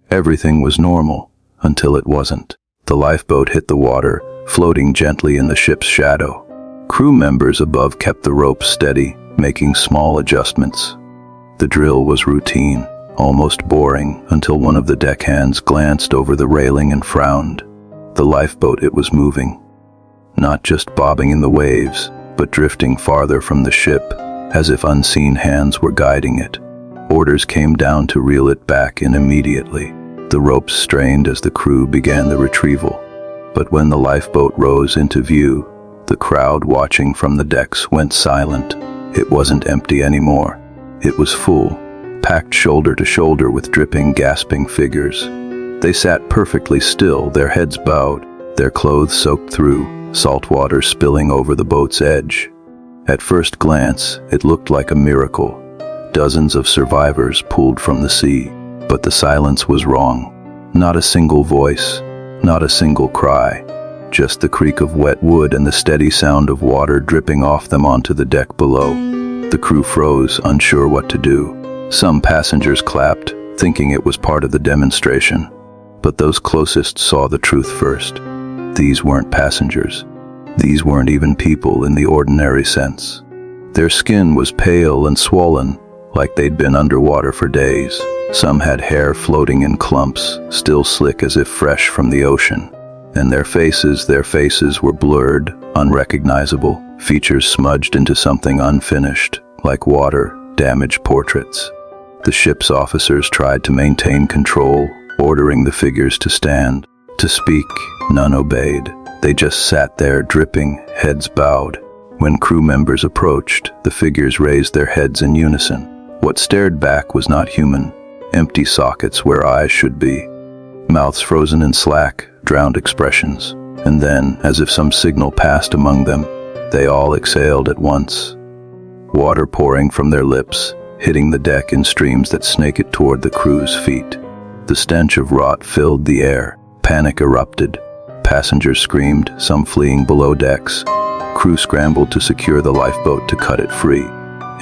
Everything was normal, until it wasn't. The lifeboat hit the water, floating gently in the ship's shadow. Crew members above kept the rope steady, making small adjustments. The drill was routine, almost boring, until one of the deckhands glanced over the railing and frowned. The lifeboat, it was moving. Not just bobbing in the waves, but drifting farther from the ship, as if unseen hands were guiding it. Orders came down to reel it back in immediately. The ropes strained as the crew began the retrieval. But when the lifeboat rose into view, the crowd watching from the decks went silent. It wasn't empty anymore. It was full, packed shoulder to shoulder with dripping, gasping figures. They sat perfectly still, their heads bowed, their clothes soaked through, salt water spilling over the boat's edge. At first glance, it looked like a miracle. Dozens of survivors pulled from the sea, but the silence was wrong. Not a single voice, not a single cry, just the creak of wet wood and the steady sound of water dripping off them onto the deck below. The crew froze, unsure what to do. Some passengers clapped, thinking it was part of the demonstration. But those closest saw the truth first. These weren't passengers. These weren't even people in the ordinary sense. Their skin was pale and swollen, like they'd been underwater for days. Some had hair floating in clumps, still slick as if fresh from the ocean. And their faces were blurred, unrecognizable, features smudged into something unfinished, like water-damaged portraits. The ship's officers tried to maintain control, ordering the figures to stand. To speak, none obeyed. They just sat there, dripping, heads bowed. When crew members approached, the figures raised their heads in unison. What stared back was not human. Empty sockets where eyes should be. Mouths frozen in slack, drowned expressions. And then, as if some signal passed among them, they all exhaled at once. Water pouring from their lips, hitting the deck in streams that snaked toward the crew's feet. The stench of rot filled the air. Panic erupted. Passengers screamed, some fleeing below decks. Crew scrambled to secure the lifeboat to cut it free.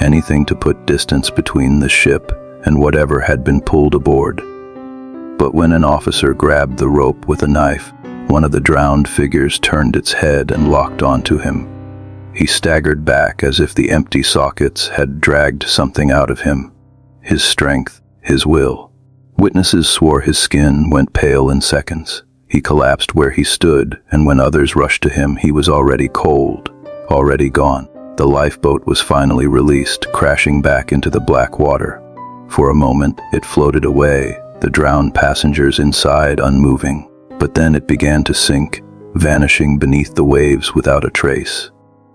Anything to put distance between the ship and whatever had been pulled aboard. But when an officer grabbed the rope with a knife, one of the drowned figures turned its head and locked onto him. He staggered back as if the empty sockets had dragged something out of him. His strength, his will. Witnesses swore his skin went pale in seconds. He collapsed where he stood, and when others rushed to him, he was already cold, already gone. The lifeboat was finally released, crashing back into the black water. For a moment, it floated away, the drowned passengers inside unmoving. But then it began to sink, vanishing beneath the waves without a trace.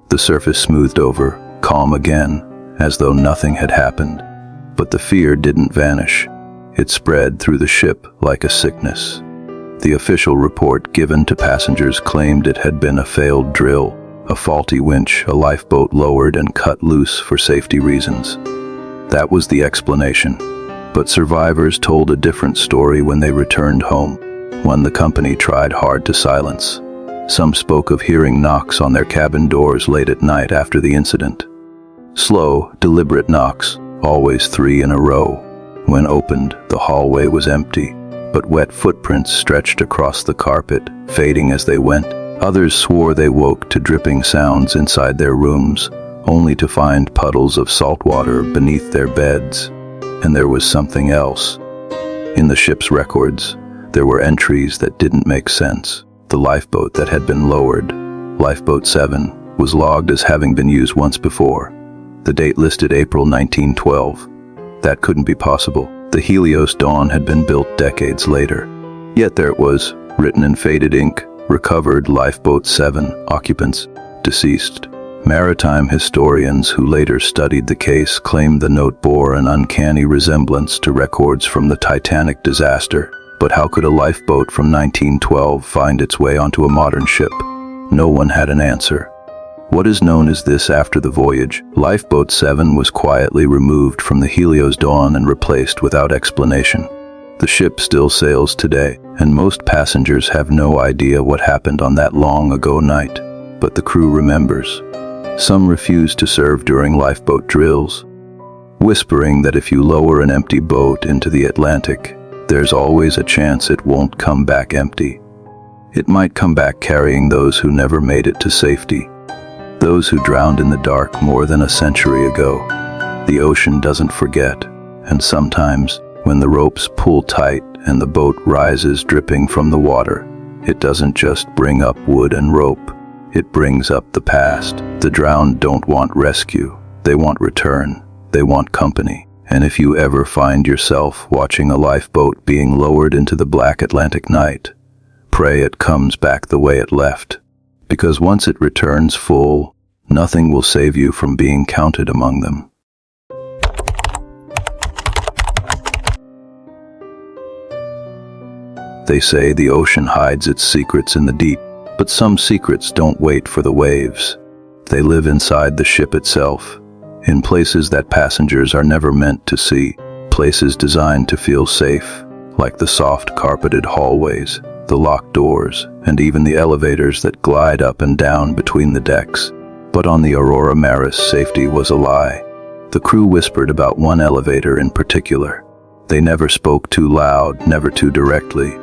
The surface smoothed over, calm again, as though nothing had happened. But the fear didn't vanish. It spread through the ship like a sickness. The official report given to passengers claimed it had been a failed drill, a faulty winch, a lifeboat lowered and cut loose for safety reasons. That was the explanation. But survivors told a different story when they returned home, one the company tried hard to silence. Some spoke of hearing knocks on their cabin doors late at night after the incident. Slow, deliberate knocks, always 3 in a row. When opened, the hallway was empty, but wet footprints stretched across the carpet, fading as they went. Others swore they woke to dripping sounds inside their rooms, only to find puddles of salt water beneath their beds. And there was something else. In the ship's records, there were entries that didn't make sense. The lifeboat that had been lowered, Lifeboat 7, was logged as having been used once before. The date listed April 1912. That couldn't be possible. The Helios Dawn had been built decades later. Yet there it was, written in faded ink, recovered Lifeboat 7, occupants, deceased. Maritime historians who later studied the case claimed the note bore an uncanny resemblance to records from the Titanic disaster. But how could a lifeboat from 1912 find its way onto a modern ship? No one had an answer. What is known as this after the voyage? Lifeboat 7 was quietly removed from the Helios Dawn and replaced without explanation. The ship still sails today, and most passengers have no idea what happened on that long ago night. But the crew remembers. Some refuse to serve during lifeboat drills, whispering that if you lower an empty boat into the Atlantic, there's always a chance it won't come back empty. It might come back carrying those who never made it to safety, those who drowned in the dark more than a century ago. The ocean doesn't forget, and sometimes, when the ropes pull tight and the boat rises dripping from the water, it doesn't just bring up wood and rope. It brings up the past. The drowned don't want rescue. They want return. They want company. And if you ever find yourself watching a lifeboat being lowered into the black Atlantic night, pray it comes back the way it left. Because once it returns full, nothing will save you from being counted among them. They say the ocean hides its secrets in the deep. But some secrets don't wait for the waves. They live inside the ship itself, in places that passengers are never meant to see, places designed to feel safe, like the soft carpeted hallways, the locked doors, and even the elevators that glide up and down between the decks. But on the Aurora Maris, safety was a lie. The crew whispered about one elevator in particular. They never spoke too loud, never too directly.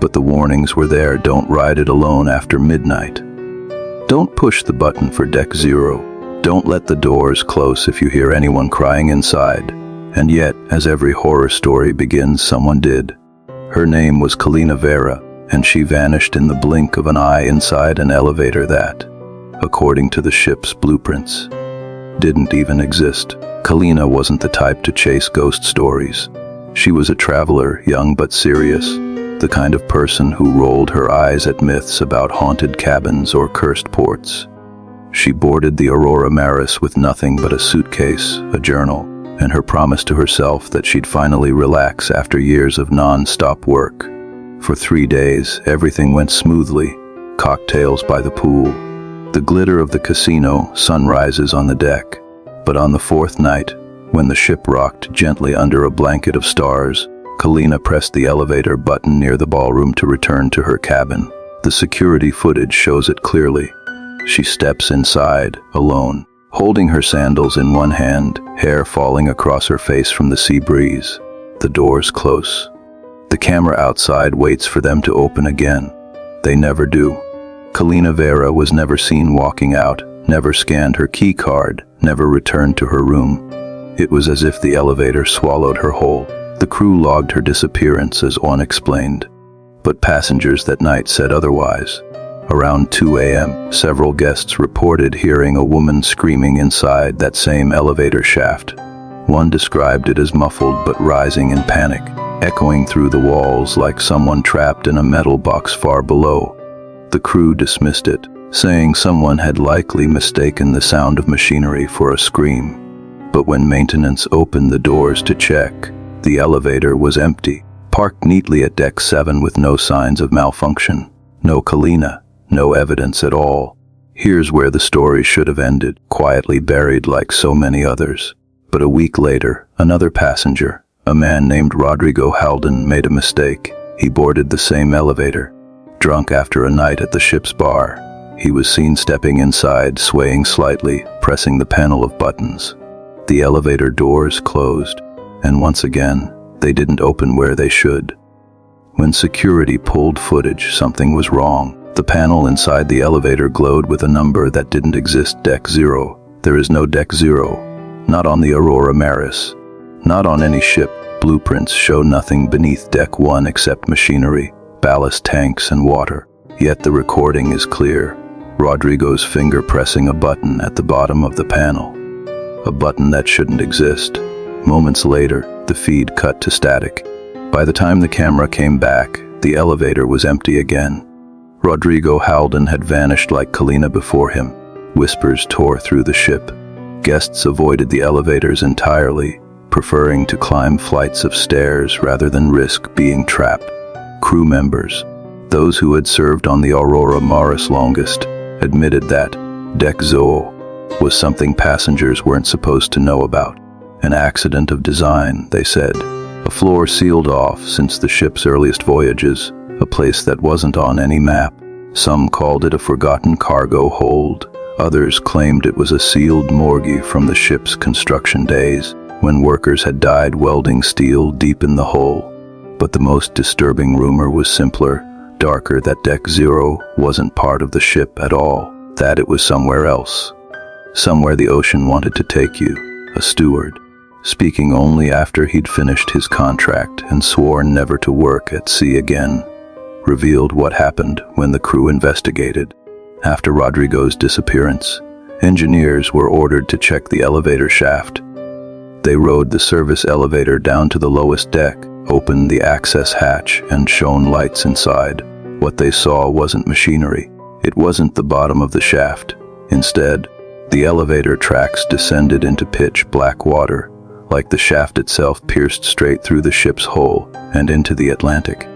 But the warnings were there: don't ride it alone after midnight. Don't push the button for deck 0. Don't let the doors close if you hear anyone crying inside. And yet, as every horror story begins, someone did. Her name was Kalina Vera, and she vanished in the blink of an eye inside an elevator that, according to the ship's blueprints, didn't even exist. Kalina wasn't the type to chase ghost stories. She was a traveler, young but serious. The kind of person who rolled her eyes at myths about haunted cabins or cursed ports. She boarded the Aurora Maris with nothing but a suitcase, a journal, and her promise to herself that she'd finally relax after years of non-stop work. For 3 days, everything went smoothly. Cocktails by the pool, the glitter of the casino, sunrises on the deck. But on the 4th night, when the ship rocked gently under a blanket of stars, Kalina pressed the elevator button near the ballroom to return to her cabin. The security footage shows it clearly. She steps inside, alone, holding her sandals in one hand, hair falling across her face from the sea breeze. The doors close. The camera outside waits for them to open again. They never do. Kalina Vera was never seen walking out, never scanned her key card, never returned to her room. It was as if the elevator swallowed her whole. The crew logged her disappearance as unexplained, but passengers that night said otherwise. Around 2 a.m., several guests reported hearing a woman screaming inside that same elevator shaft. One described it as muffled but rising in panic, echoing through the walls like someone trapped in a metal box far below. The crew dismissed it, saying someone had likely mistaken the sound of machinery for a scream. But when maintenance opened the doors to check, the elevator was empty, parked neatly at deck 7 with no signs of malfunction. No Kalina, no evidence at all. Here's where the story should have ended, quietly buried like so many others. But a week later, another passenger, A man named Rodrigo Haldon made a mistake. He boarded the same elevator. Drunk after a night at the ship's bar, he was seen stepping inside, swaying slightly, pressing the panel of buttons. The elevator doors closed, and once again, they didn't open where they should. When security pulled footage, something was wrong. The panel inside the elevator glowed with a number that didn't exist. Deck 0. There is no Deck 0. Not on the Aurora Maris. Not on any ship. Blueprints show nothing beneath Deck 1 except machinery, ballast tanks, and water. Yet the recording is clear. Rodrigo's finger pressing a button at the bottom of the panel. A button that shouldn't exist. Moments later, the feed cut to static. By the time the camera came back, the elevator was empty again. Rodrigo Haldon had vanished like Kalina before him. Whispers tore through the ship. Guests avoided the elevators entirely, preferring to climb flights of stairs rather than risk being trapped. Crew members, those who had served on the Aurora Maris longest, admitted that Deck Zoo was something passengers weren't supposed to know about. An accident of design, they said. A floor sealed off since the ship's earliest voyages, a place that wasn't on any map. Some called it a forgotten cargo hold. Others claimed it was a sealed morgue from the ship's construction days, when workers had died welding steel deep in the hull. But the most disturbing rumor was simpler, darker, that Deck 0 wasn't part of the ship at all, that it was somewhere else. Somewhere the ocean wanted to take you, a steward, speaking only after he'd finished his contract and sworn never to work at sea again, revealed what happened when the crew investigated. After Rodrigo's disappearance, engineers were ordered to check the elevator shaft. They rode the service elevator down to the lowest deck, opened the access hatch, and shone lights inside. What they saw wasn't machinery. It wasn't the bottom of the shaft. Instead, the elevator tracks descended into pitch black water, like the shaft itself pierced straight through the ship's hull and into the Atlantic.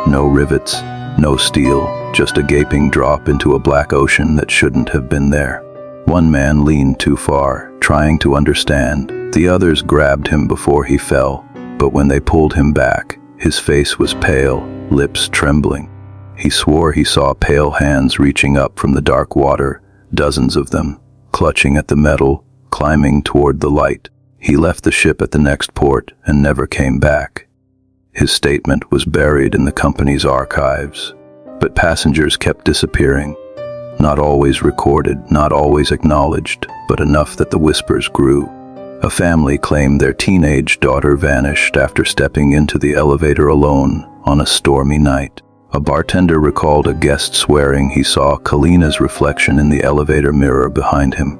No rivets, no steel, just a gaping drop into a black ocean that shouldn't have been there. One man leaned too far, trying to understand. The others grabbed him before he fell, but when they pulled him back, his face was pale, lips trembling. He swore he saw pale hands reaching up from the dark water, dozens of them, clutching at the metal, climbing toward the light. He left the ship at the next port and never came back. His statement was buried in the company's archives, but passengers kept disappearing. Not always recorded, not always acknowledged, but enough that the whispers grew. A family claimed their teenage daughter vanished after stepping into the elevator alone on a stormy night. A bartender recalled a guest swearing he saw Kalina's reflection in the elevator mirror behind him.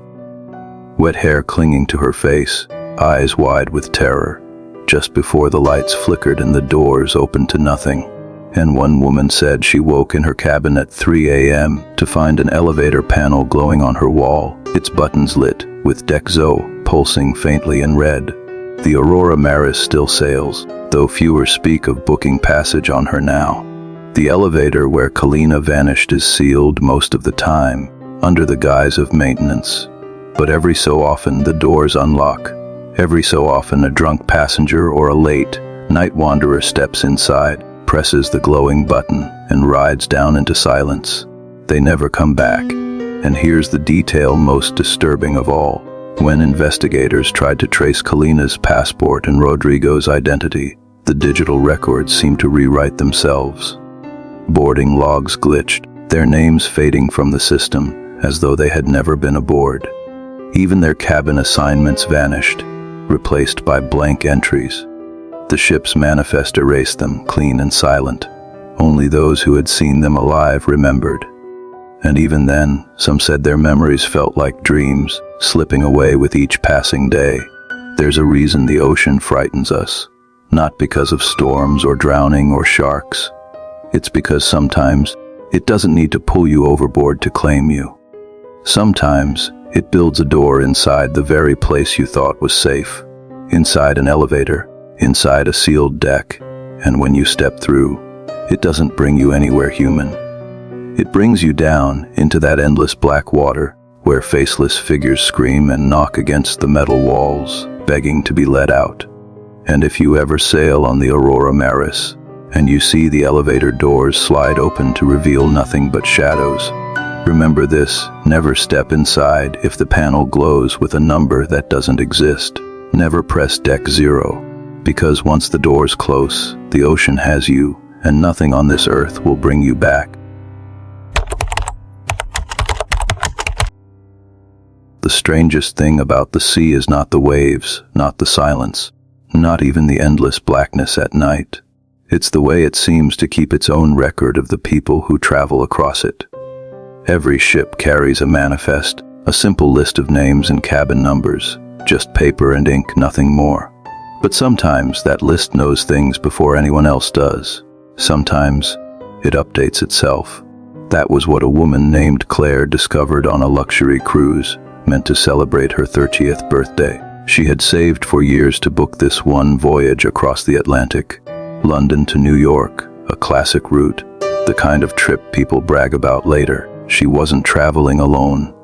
Wet hair clinging to her face, eyes wide with terror, just before the lights flickered and the doors opened to nothing. And one woman said she woke in her cabin at 3 a.m. to find an elevator panel glowing on her wall, its buttons lit, with Deck Zoo pulsing faintly in red. The Aurora Maris still sails, though fewer speak of booking passage on her now. The elevator where Kalina vanished is sealed most of the time, under the guise of maintenance. But every so often the doors unlock. Every so often a drunk passenger or a late night wanderer steps inside, presses the glowing button, and rides down into silence. They never come back. And here's the detail most disturbing of all. When investigators tried to trace Kalina's passport and Rodrigo's identity, the digital records seemed to rewrite themselves. Boarding logs glitched, their names fading from the system as though they had never been aboard. Even their cabin assignments vanished, replaced by blank entries. The ship's manifest erased them, clean and silent. Only those who had seen them alive remembered. And even then, some said their memories felt like dreams, slipping away with each passing day. There's a reason the ocean frightens us, not because of storms or drowning or sharks. It's because sometimes it doesn't need to pull you overboard to claim you. Sometimes it builds a door inside the very place you thought was safe, inside an elevator, inside a sealed deck, and when you step through, it doesn't bring you anywhere human. It brings you down into that endless black water where faceless figures scream and knock against the metal walls, begging to be let out. And if you ever sail on the Aurora Maris, and you see the elevator doors slide open to reveal nothing but shadows, remember this: never step inside if the panel glows with a number that doesn't exist. Never press deck 0, because once the doors close, the ocean has you, and nothing on this earth will bring you back. The strangest thing about the sea is not the waves, not the silence, not even the endless blackness at night. It's the way it seems to keep its own record of the people who travel across it. Every ship carries a manifest, a simple list of names and cabin numbers, just paper and ink, nothing more. But sometimes that list knows things before anyone else does. Sometimes it updates itself. That was what a woman named Claire discovered on a luxury cruise, meant to celebrate her 30th birthday. She had saved for years to book this one voyage across the Atlantic, London to New York, a classic route, the kind of trip people brag about later. She wasn't traveling alone.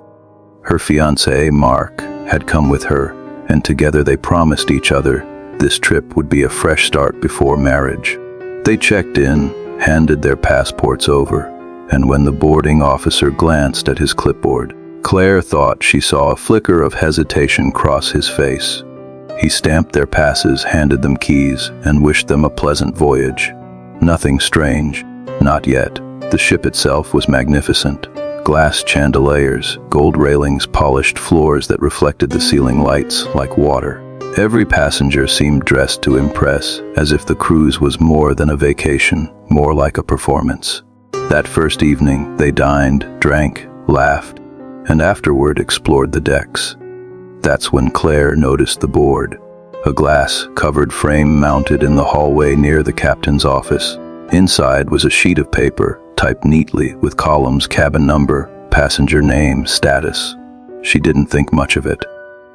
Her fiancé, Mark, had come with her, and together they promised each other this trip would be a fresh start before marriage. They checked in, handed their passports over, and when the boarding officer glanced at his clipboard, Claire thought she saw a flicker of hesitation cross his face. He stamped their passes, handed them keys, and wished them a pleasant voyage. Nothing strange, not yet. The ship itself was magnificent. Glass chandeliers, gold railings, polished floors that reflected the ceiling lights like water. Every passenger seemed dressed to impress, as if the cruise was more than a vacation, more like a performance. That first evening, they dined, drank, laughed, and afterward explored the decks. That's when Claire noticed the board, a glass-covered frame mounted in the hallway near the captain's office. Inside was a sheet of paper, typed neatly with columns: cabin number, passenger name, status. She didn't think much of it.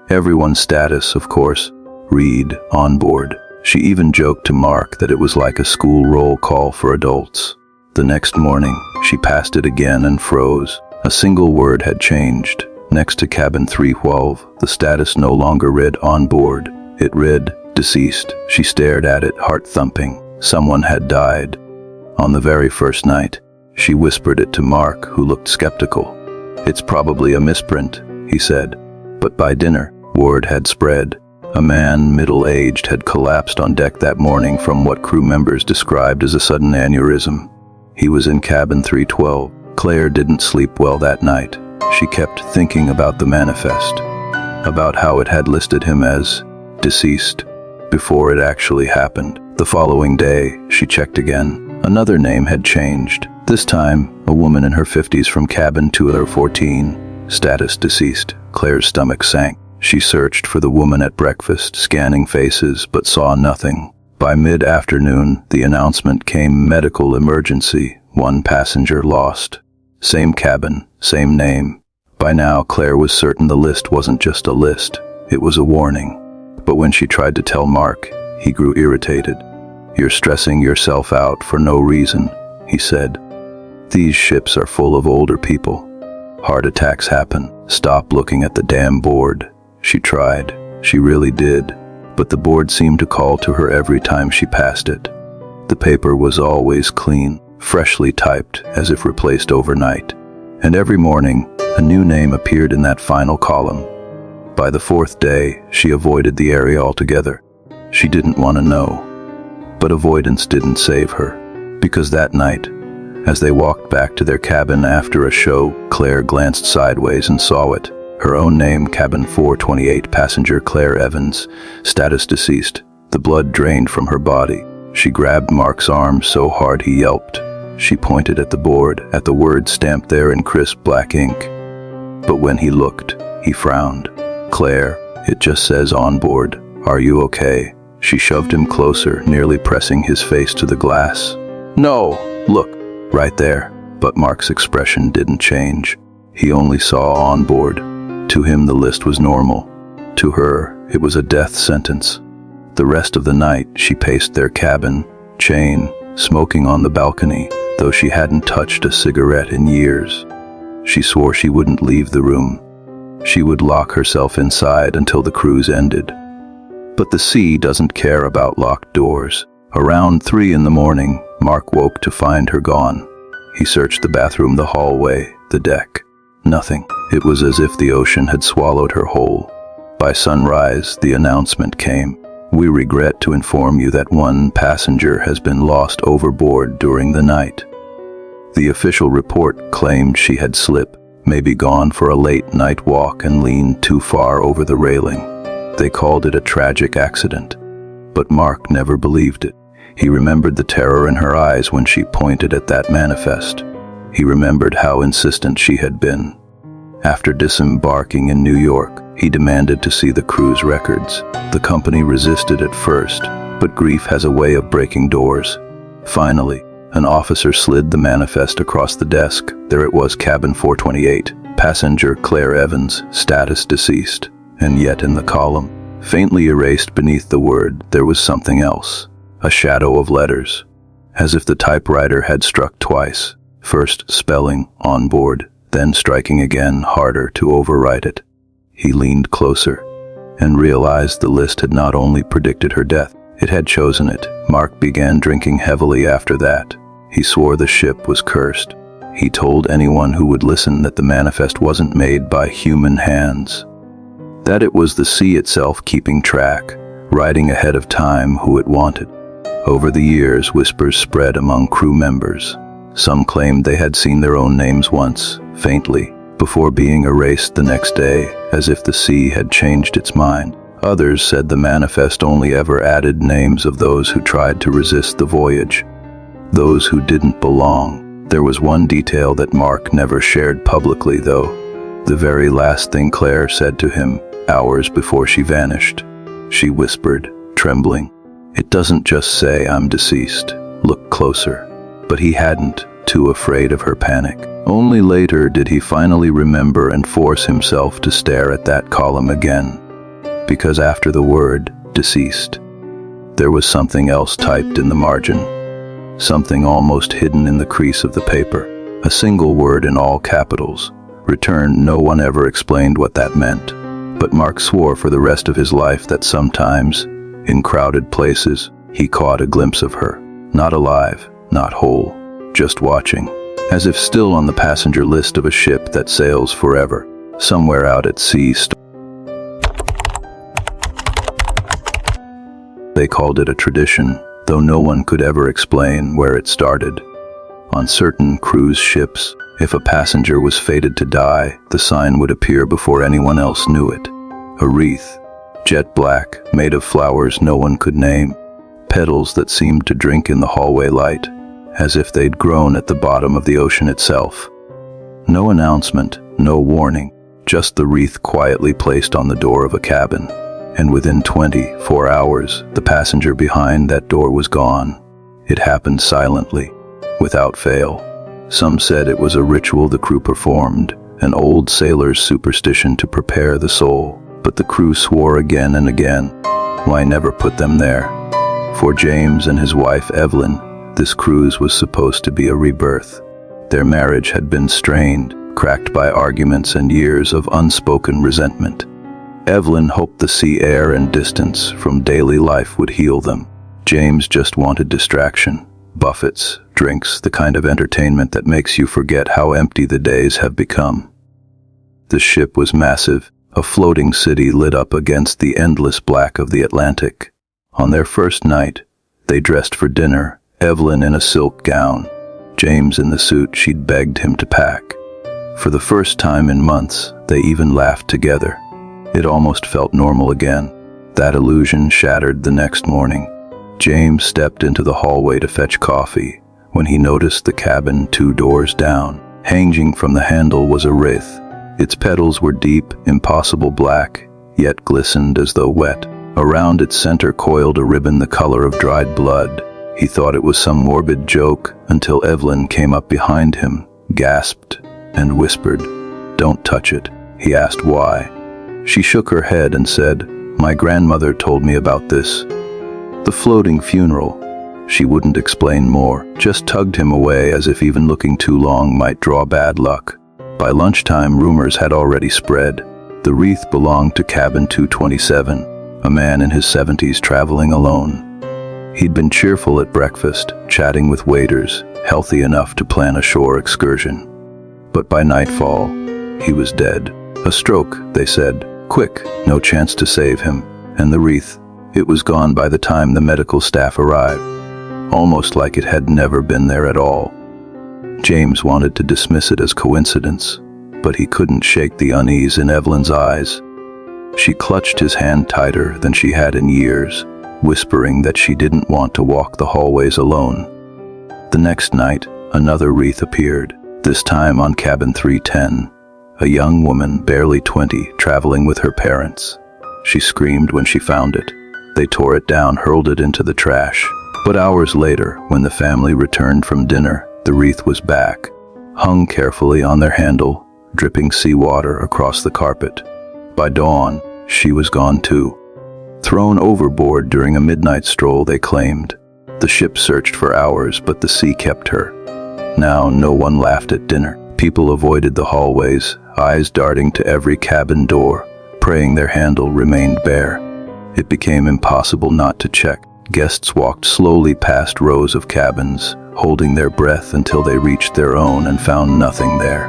Everyone's status, of course. Read, on board. She even joked to Mark that it was like a school roll call for adults. The next morning, she passed it again and froze. A single word had changed. Next to cabin 312, the status no longer read on board. It read deceased. She stared at it, heart thumping. Someone had died. On the very first night, she whispered it to Mark, who looked skeptical. "It's probably a misprint," he said. But by dinner, word had spread. A man, middle-aged, had collapsed on deck that morning from what crew members described as a sudden aneurysm. He was in cabin 312. Claire didn't sleep well that night. She kept thinking about the manifest, about how it had listed him as deceased before it actually happened. The following day, she checked again. Another name had changed. This time, a woman in her 50s from cabin 214. Status deceased. Claire's stomach sank. She searched for the woman at breakfast, scanning faces, but saw nothing. By mid-afternoon, the announcement came: medical emergency, 1 passenger lost. Same cabin, same name. By now, Claire was certain the list wasn't just a list, it was a warning. But when she tried to tell Mark, he grew irritated. "You're stressing yourself out for no reason," he said. "These ships are full of older people. Heart attacks happen. Stop looking at the damn board." She tried. She really did. But the board seemed to call to her every time she passed it. The paper was always clean, freshly typed, as if replaced overnight. And every morning, a new name appeared in that final column. By the 4th day, she avoided the area altogether. She didn't want to know. But avoidance didn't save her. Because that night, as they walked back to their cabin after a show, Claire glanced sideways and saw it. Her own name, cabin 428, passenger Claire Evans, status deceased. The blood drained from her body. She grabbed Mark's arm so hard he yelped. She pointed at the board, at the words stamped there in crisp black ink. But when he looked, he frowned. "Claire, it just says on board. Are you okay?" She shoved him closer, nearly pressing his face to the glass. "No! Look, right there." But Mark's expression didn't change. He only saw on board. To him, the list was normal. To her, it was a death sentence. The rest of the night, she paced their cabin, chain, smoking on the balcony, though she hadn't touched a cigarette in years. She swore she wouldn't leave the room. She would lock herself inside until the cruise ended. But the sea doesn't care about locked doors. Around 3 in the morning, Mark woke to find her gone. He searched the bathroom, the hallway, the deck. Nothing. It was as if the ocean had swallowed her whole. By sunrise, the announcement came. We regret to inform you that one passenger has been lost overboard during the night. The official report claimed she had slipped, maybe gone for a late night walk and leaned too far over the railing. They called it a tragic accident. But Mark never believed it. He remembered the terror in her eyes when she pointed at that manifest. He remembered how insistent she had been. After disembarking in New York, he demanded to see the Cruse records. The company resisted at first, but grief has a way of breaking doors. Finally, an officer slid the manifest across the desk. There it was, cabin 428, passenger Claire Evans, status deceased. And yet in the column, faintly erased beneath the word, there was something else. A shadow of letters. As if the typewriter had struck twice, first spelling on board, then striking again harder to overwrite it. He leaned closer and realized the list had not only predicted her death, it had chosen it. Mark began drinking heavily after that. He swore the ship was cursed. He told anyone who would listen that the manifest wasn't made by human hands, that it was the sea itself keeping track, writing ahead of time who it wanted. Over the years, whispers spread among crew members. Some claimed they had seen their own names once, faintly, before being erased the next day, as if the sea had changed its mind. Others said the manifest only ever added names of those who tried to resist the voyage, those who didn't belong. There was one detail that Mark never shared publicly, though. The very last thing Claire said to him, hours before she vanished. She whispered, trembling, "It doesn't just say I'm deceased. Look closer." But he hadn't, too afraid of her panic. Only later did he finally remember and force himself to stare at that column again. Because after the word, deceased, there was something else typed in the margin. Something almost hidden in the crease of the paper. A single word in all capitals. Return. No one ever explained what that meant. But Mark swore for the rest of his life that sometimes, in crowded places, he caught a glimpse of her. Not alive, not whole, just watching, as if still on the passenger list of a ship that sails forever, somewhere out at sea. They called it a tradition, though no one could ever explain where it started. On certain cruise ships, if a passenger was fated to die, the sign would appear before anyone else knew it. A wreath, jet black, made of flowers no one could name, petals that seemed to drink in the hallway light, as if they'd grown at the bottom of the ocean itself. No announcement, no warning, just the wreath quietly placed on the door of a cabin. And within 24 hours, the passenger behind that door was gone. It happened silently, without fail. Some said it was a ritual the crew performed, an old sailor's superstition to prepare the soul. But the crew swore again and again, why never put them there? For James and his wife Evelyn, this cruise was supposed to be a rebirth. Their marriage had been strained, cracked by arguments and years of unspoken resentment. Evelyn hoped the sea air and distance from daily life would heal them. James just wanted distraction, buffets, drinks, the kind of entertainment that makes you forget how empty the days have become. The ship was massive, a floating city lit up against the endless black of the Atlantic. On their first night, they dressed for dinner, Evelyn in a silk gown, James in the suit she'd begged him to pack. For the first time in months, they even laughed together. It almost felt normal again. That illusion shattered the next morning. James stepped into the hallway to fetch coffee when he noticed the cabin 2 doors down. Hanging from the handle was a wreath. Its petals were deep, impossible black, yet glistened as though wet. Around its center coiled a ribbon the color of dried blood. He thought it was some morbid joke until Evelyn came up behind him, gasped, and whispered, "Don't touch it." He asked why. She shook her head and said, "My grandmother told me about this. The floating funeral." She wouldn't explain more, just tugged him away as if even looking too long might draw bad luck. By lunchtime, rumors had already spread. The wreath belonged to cabin 227. a man in his 70s traveling alone. He'd been cheerful at breakfast, chatting with waiters, healthy enough to plan a shore excursion. But by nightfall, he was dead. A stroke, they said. Quick, no chance to save him. And the wreath, it was gone by the time the medical staff arrived. Almost like it had never been there at all. James wanted to dismiss it as coincidence, but he couldn't shake the unease in Evelyn's eyes. She clutched his hand tighter than she had in years, whispering that she didn't want to walk the hallways alone. The next night, another wreath appeared, this time on cabin 310. A young woman, barely 20, traveling with her parents. She screamed when she found it. They tore it down, hurled it into the trash. But hours later, when the family returned from dinner, the wreath was back, hung carefully on their handle, dripping seawater across the carpet. By dawn, she was gone too. Thrown overboard during a midnight stroll, they claimed. The ship searched for hours, but the sea kept her. Now no one laughed at dinner. People avoided the hallways, eyes darting to every cabin door, praying their handle remained bare. It became impossible not to check. Guests walked slowly past rows of cabins, holding their breath until they reached their own and found nothing there.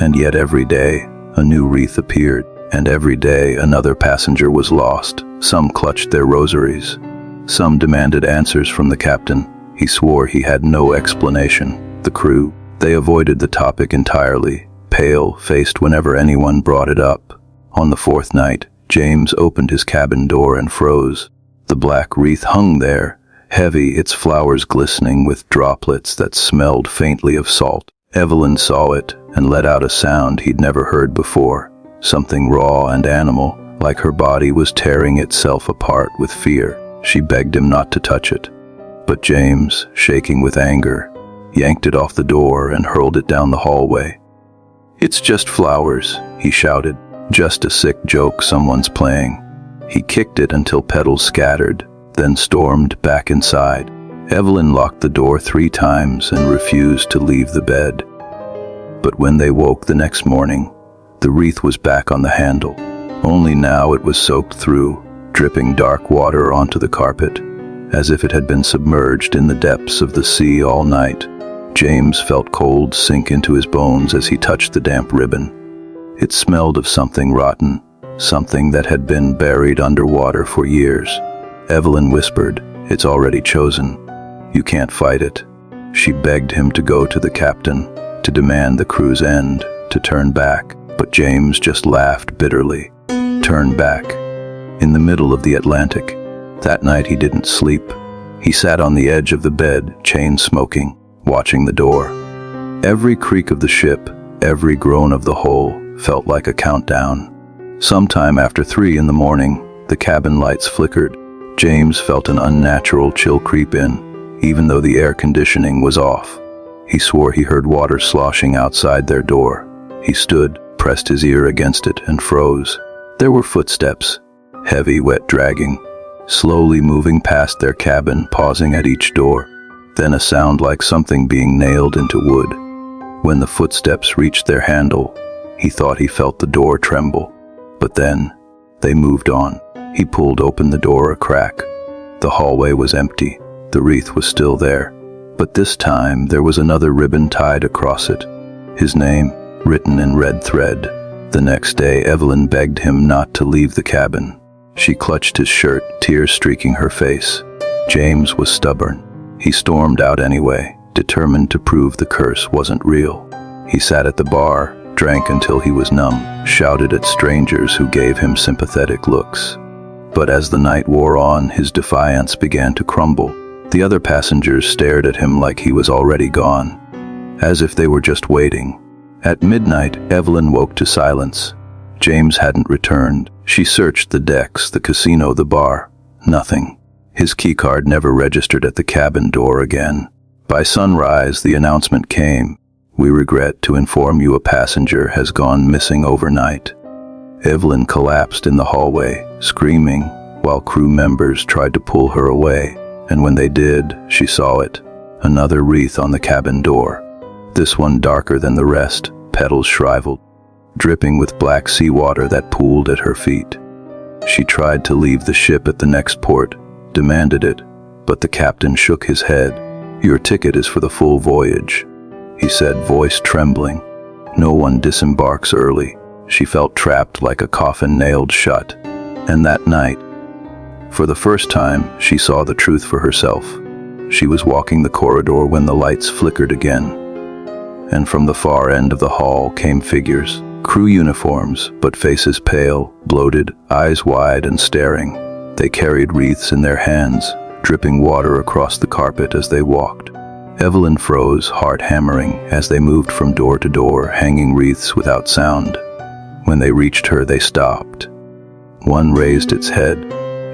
And yet every day, a new wreath appeared, and every day another passenger was lost. Some clutched their rosaries. Some demanded answers from the captain. He swore he had no explanation. The crew, they avoided the topic entirely, pale-faced whenever anyone brought it up. On the fourth night, James opened his cabin door and froze. The black wreath hung there, heavy, its flowers glistening with droplets that smelled faintly of salt. Evelyn saw it and let out a sound he'd never heard before, something raw and animal, like her body was tearing itself apart with fear. She begged him not to touch it. But James, shaking with anger, yanked it off the door and hurled it down the hallway. "It's just flowers," he shouted. "Just a sick joke someone's playing." He kicked it until petals scattered, then stormed back inside. Evelyn locked the door 3 times and refused to leave the bed. But when they woke the next morning, the wreath was back on the handle. Only now it was soaked through, dripping dark water onto the carpet, as if it had been submerged in the depths of the sea all night. James felt cold sink into his bones as he touched the damp ribbon. It smelled of something rotten, something that had been buried underwater for years. Evelyn whispered, "It's already chosen. You can't fight it." She begged him to go to the captain, to demand the crew's end, to turn back. But James just laughed bitterly. Turn back. In the middle of the Atlantic. That night he didn't sleep. He sat on the edge of the bed, chain smoking, watching the door. Every creak of the ship, every groan of the hull, felt like a countdown. Sometime after 3 in the morning, the cabin lights flickered. James felt an unnatural chill creep in, even though the air conditioning was off. He swore he heard water sloshing outside their door. He stood, pressed his ear against it, and froze. There were footsteps, heavy, wet, dragging, slowly moving past their cabin, pausing at each door. Then a sound like something being nailed into wood. When the footsteps reached their handle, he thought he felt the door tremble. But then, they moved on. He pulled open the door a crack. The hallway was empty. The wreath was still there. But this time, there was another ribbon tied across it. His name, written in red thread. The next day, Evelyn begged him not to leave the cabin. She clutched his shirt, tears streaking her face. James was stubborn. He stormed out anyway, determined to prove the curse wasn't real. He sat at the bar, drank until he was numb, shouted at strangers who gave him sympathetic looks. But as the night wore on, his defiance began to crumble. The other passengers stared at him like he was already gone, as if they were just waiting. At midnight, Evelyn woke to silence. James hadn't returned. She searched the decks, the casino, the bar. Nothing. His keycard never registered at the cabin door again. By sunrise, the announcement came. "We regret to inform you a passenger has gone missing overnight." Evelyn collapsed in the hallway, screaming, while crew members tried to pull her away. And when they did, she saw it. Another wreath on the cabin door. This one darker than the rest, petals shriveled, dripping with black seawater that pooled at her feet. She tried to leave the ship at the next port, demanded it, but the captain shook his head. "Your ticket is for the full voyage," he said, voice trembling. "No one disembarks early." She felt trapped like a coffin nailed shut. And that night, for the first time, she saw the truth for herself. She was walking the corridor when the lights flickered again. And from the far end of the hall came figures, crew uniforms, but faces pale, bloated, eyes wide and staring. They carried wreaths in their hands, dripping water across the carpet as they walked. Evelyn froze, heart hammering, as they moved from door to door, hanging wreaths without sound. When they reached her, they stopped. One raised its head.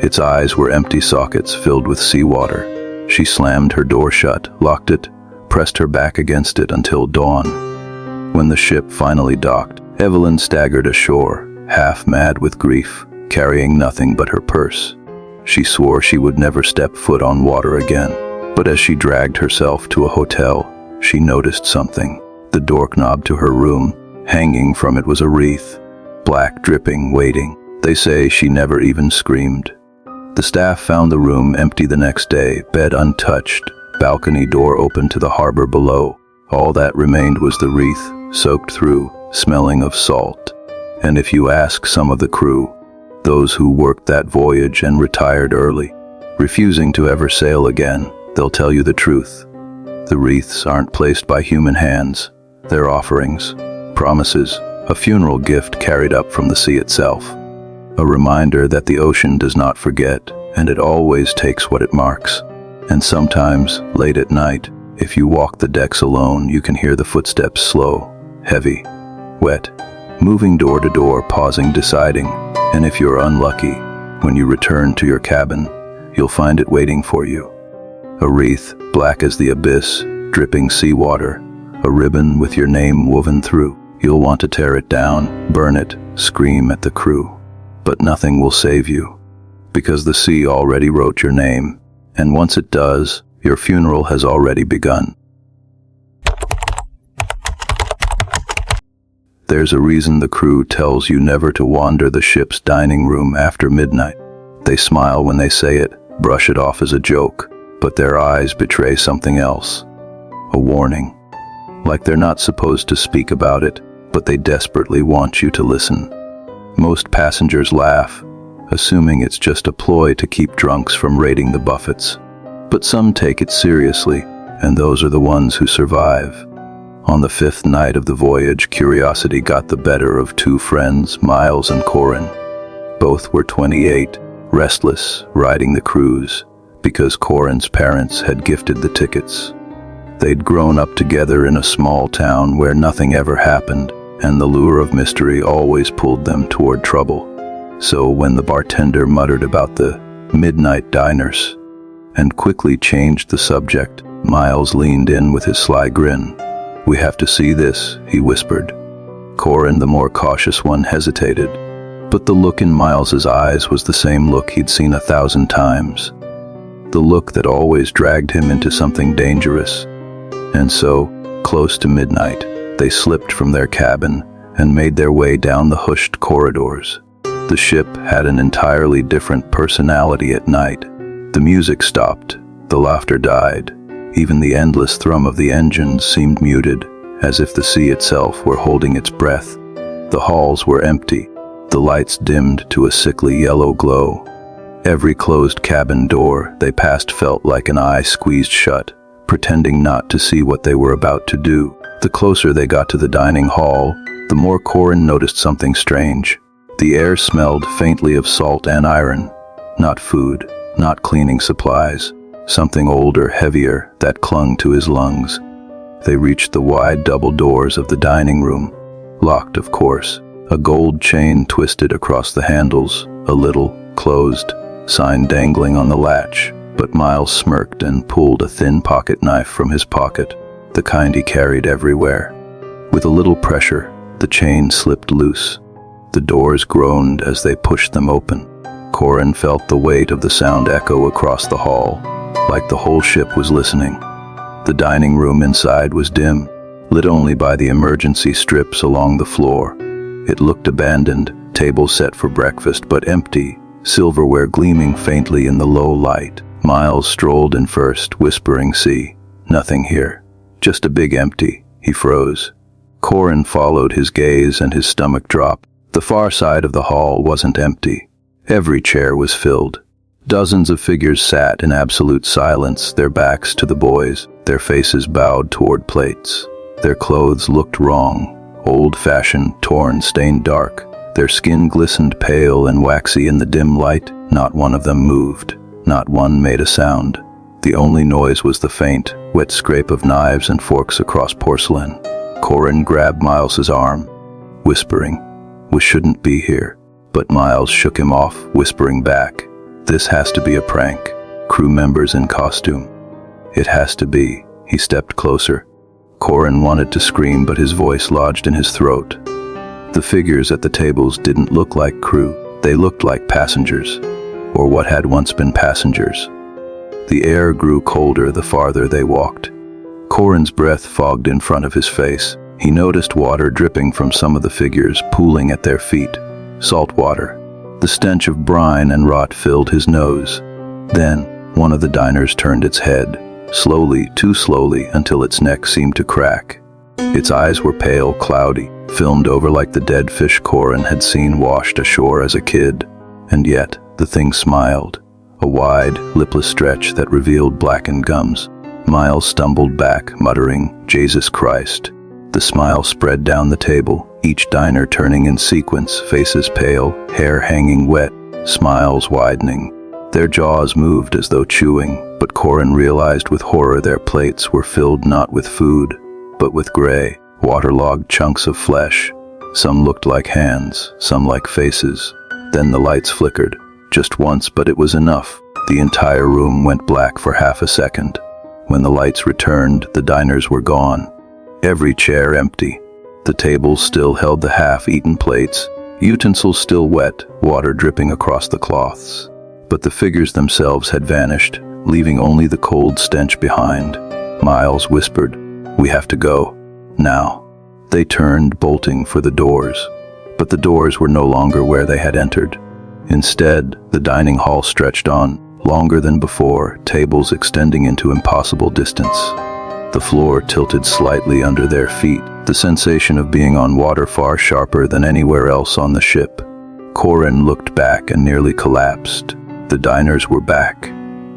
Its eyes were empty sockets filled with seawater. She slammed her door shut, locked it, pressed her back against it until dawn. When the ship finally docked, Evelyn staggered ashore, half mad with grief, carrying nothing but her purse. She swore she would never step foot on water again. But as she dragged herself to a hotel, she noticed something. The doorknob to her room, hanging from it was a wreath, black, dripping, waiting. They say she never even screamed. The staff found the room empty the next day, bed untouched, balcony door open to the harbor below. All that remained was the wreath, soaked through, smelling of salt. And if you ask some of the crew, those who worked that voyage and retired early, refusing to ever sail again, they'll tell you the truth. The wreaths aren't placed by human hands. They're offerings, promises, a funeral gift carried up from the sea itself. A reminder that the ocean does not forget, and it always takes what it marks. And sometimes, late at night, if you walk the decks alone, you can hear the footsteps slow, heavy, wet, moving door to door, pausing, deciding. And if you're unlucky, when you return to your cabin, you'll find it waiting for you. A wreath, black as the abyss, dripping seawater, a ribbon with your name woven through. You'll want to tear it down, burn it, scream at the crew. But nothing will save you, because the sea already wrote your name, and once it does, your funeral has already begun. There's a reason the crew tells you never to wander the ship's dining room after midnight. They smile when they say it, brush it off as a joke, but their eyes betray something else. A warning. Like they're not supposed to speak about it, but they desperately want you to listen. Most passengers laugh, assuming it's just a ploy to keep drunks from raiding the buffets. But some take it seriously, and those are the ones who survive. On the 5th night of the voyage, curiosity got the better of two friends, Miles and Corin. Both were 28, restless, riding the cruise, because Corin's parents had gifted the tickets. They'd grown up together in a small town where nothing ever happened, and the lure of mystery always pulled them toward trouble. So when the bartender muttered about the midnight diners and quickly changed the subject, Miles leaned in with his sly grin. "We have to see this," he whispered. Corin, the more cautious one, hesitated, but the look in Miles's eyes was the same look he'd seen 1,000 times. The look that always dragged him into something dangerous. And so, close to midnight, they slipped from their cabin and made their way down the hushed corridors. The ship had an entirely different personality at night. The music stopped, the laughter died, even the endless thrum of the engines seemed muted, as if the sea itself were holding its breath. The halls were empty, the lights dimmed to a sickly yellow glow. Every closed cabin door they passed felt like an eye squeezed shut, pretending not to see what they were about to do. The closer they got to the dining hall, the more Corin noticed something strange. The air smelled faintly of salt and iron. Not food, not cleaning supplies. Something older, heavier, that clung to his lungs. They reached the wide double doors of the dining room. Locked, of course. A gold chain twisted across the handles, a little, closed, sign dangling on the latch. But Miles smirked and pulled a thin pocket knife from his pocket, the kind he carried everywhere. With a little pressure, the chain slipped loose. The doors groaned as they pushed them open. Corin felt the weight of the sound echo across the hall, like the whole ship was listening. The dining room inside was dim, lit only by the emergency strips along the floor. It looked abandoned, tables set for breakfast, but empty, silverware gleaming faintly in the low light. Miles strolled in first, whispering, "See, nothing here. Just a big empty." He froze. Corin followed his gaze and his stomach dropped. The far side of the hall wasn't empty. Every chair was filled. Dozens of figures sat in absolute silence, their backs to the boys, their faces bowed toward plates. Their clothes looked wrong, old-fashioned, torn, stained dark. Their skin glistened pale and waxy in the dim light. Not one of them moved. Not one made a sound. The only noise was the faint, wet scrape of knives and forks across porcelain. Corin grabbed Miles's arm, whispering, "We shouldn't be here." But Miles shook him off, whispering back, "This has to be a prank. Crew members in costume. It has to be." He stepped closer. Corin wanted to scream, but his voice lodged in his throat. The figures at the tables didn't look like crew. They looked like passengers, or what had once been passengers. The air grew colder the farther they walked. Corin's breath fogged in front of his face. He noticed water dripping from some of the figures, pooling at their feet. Salt water. The stench of brine and rot filled his nose. Then, one of the diners turned its head, slowly, too slowly, until its neck seemed to crack. Its eyes were pale, cloudy, filmed over like the dead fish Corin had seen washed ashore as a kid. And yet, the thing smiled, a wide, lipless stretch that revealed blackened gums. Miles stumbled back, muttering, "Jesus Christ." The smile spread down the table, each diner turning in sequence, faces pale, hair hanging wet, smiles widening. Their jaws moved as though chewing, but Corin realized with horror their plates were filled not with food, but with gray, waterlogged chunks of flesh. Some looked like hands, some like faces. Then the lights flickered, just once, but it was enough. The entire room went black for half a second. When the lights returned, the diners were gone. Every chair empty. The tables still held the half-eaten plates, utensils still wet, water dripping across the cloths. But the figures themselves had vanished, leaving only the cold stench behind. Miles whispered, "We have to go. Now." They turned, bolting for the doors. But the doors were no longer where they had entered. Instead, the dining hall stretched on, longer than before, tables extending into impossible distance. The floor tilted slightly under their feet, the sensation of being on water far sharper than anywhere else on the ship. Corin looked back and nearly collapsed. The diners were back,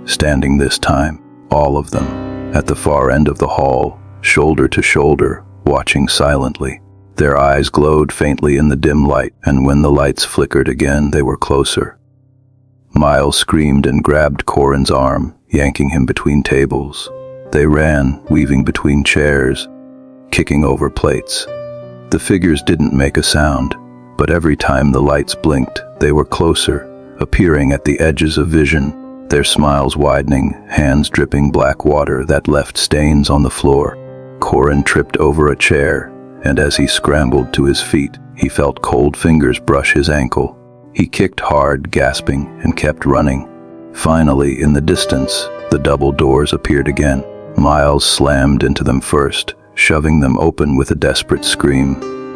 standing this time, all of them, at the far end of the hall, shoulder to shoulder, watching silently. Their eyes glowed faintly in the dim light, and when the lights flickered again, they were closer. Miles screamed and grabbed Corin's arm, yanking him between tables. They ran, weaving between chairs, kicking over plates. The figures didn't make a sound, but every time the lights blinked, they were closer, appearing at the edges of vision, their smiles widening, hands dripping black water that left stains on the floor. Corin tripped over a chair, and as he scrambled to his feet, he felt cold fingers brush his ankle. He kicked hard, gasping, and kept running. Finally, in the distance, the double doors appeared again. Miles slammed into them first, shoving them open with a desperate scream.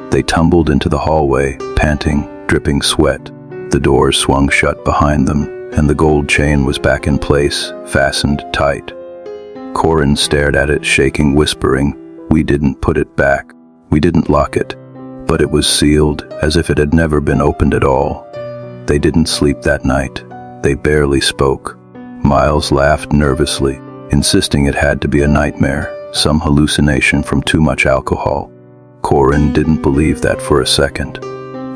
They tumbled into the hallway, panting, dripping sweat. The doors swung shut behind them, and the gold chain was back in place, fastened tight. Corin stared at it, shaking, whispering, "We didn't put it back. We didn't lock it." But it was sealed, as if it had never been opened at all. They didn't sleep that night. They barely spoke. Miles laughed nervously, insisting it had to be a nightmare, some hallucination from too much alcohol. Corin didn't believe that for a second.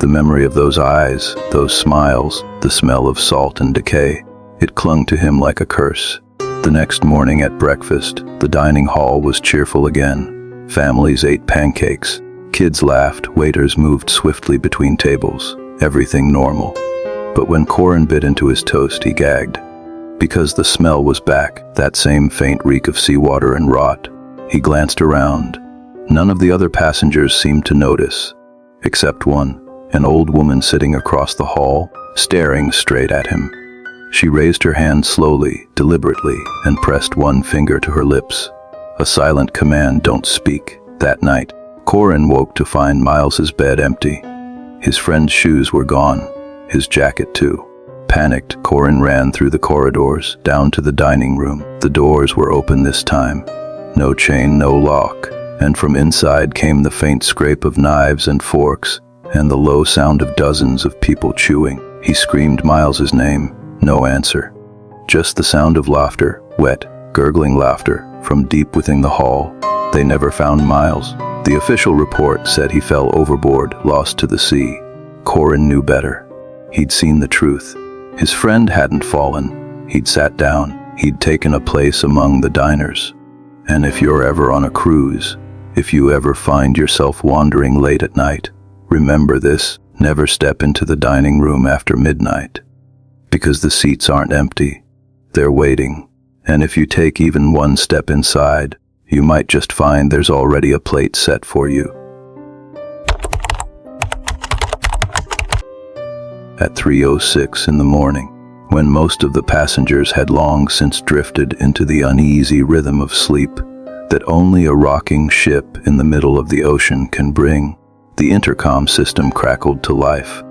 The memory of those eyes, those smiles, the smell of salt and decay, it clung to him like a curse. The next morning at breakfast, the dining hall was cheerful again. Families ate pancakes. Kids laughed, waiters moved swiftly between tables. Everything normal. But when Corin bit into his toast, he gagged. Because the smell was back, that same faint reek of seawater and rot. He glanced around. None of the other passengers seemed to notice, except one, an old woman sitting across the hall, staring straight at him. She raised her hand slowly, deliberately, and pressed one finger to her lips. A silent command, "Don't speak." That night, Corin woke to find Miles's bed empty. His friend's shoes were gone, his jacket too. Panicked, Corin ran through the corridors, down to the dining room. The doors were open this time. No chain, no lock, and from inside came the faint scrape of knives and forks, and the low sound of dozens of people chewing. He screamed Miles's name. No answer. Just the sound of laughter, wet, gurgling laughter, from deep within the hall. They never found Miles. The official report said he fell overboard, lost to the sea. Corin knew better. He'd seen the truth. His friend hadn't fallen. He'd sat down. He'd taken a place among the diners. And if you're ever on a cruise, if you ever find yourself wandering late at night, remember this: never step into the dining room after midnight. Because the seats aren't empty. They're waiting. And if you take even one step inside, you might just find there's already a plate set for you. At 3:06 in the morning, when most of the passengers had long since drifted into the uneasy rhythm of sleep that only a rocking ship in the middle of the ocean can bring, the intercom system crackled to life.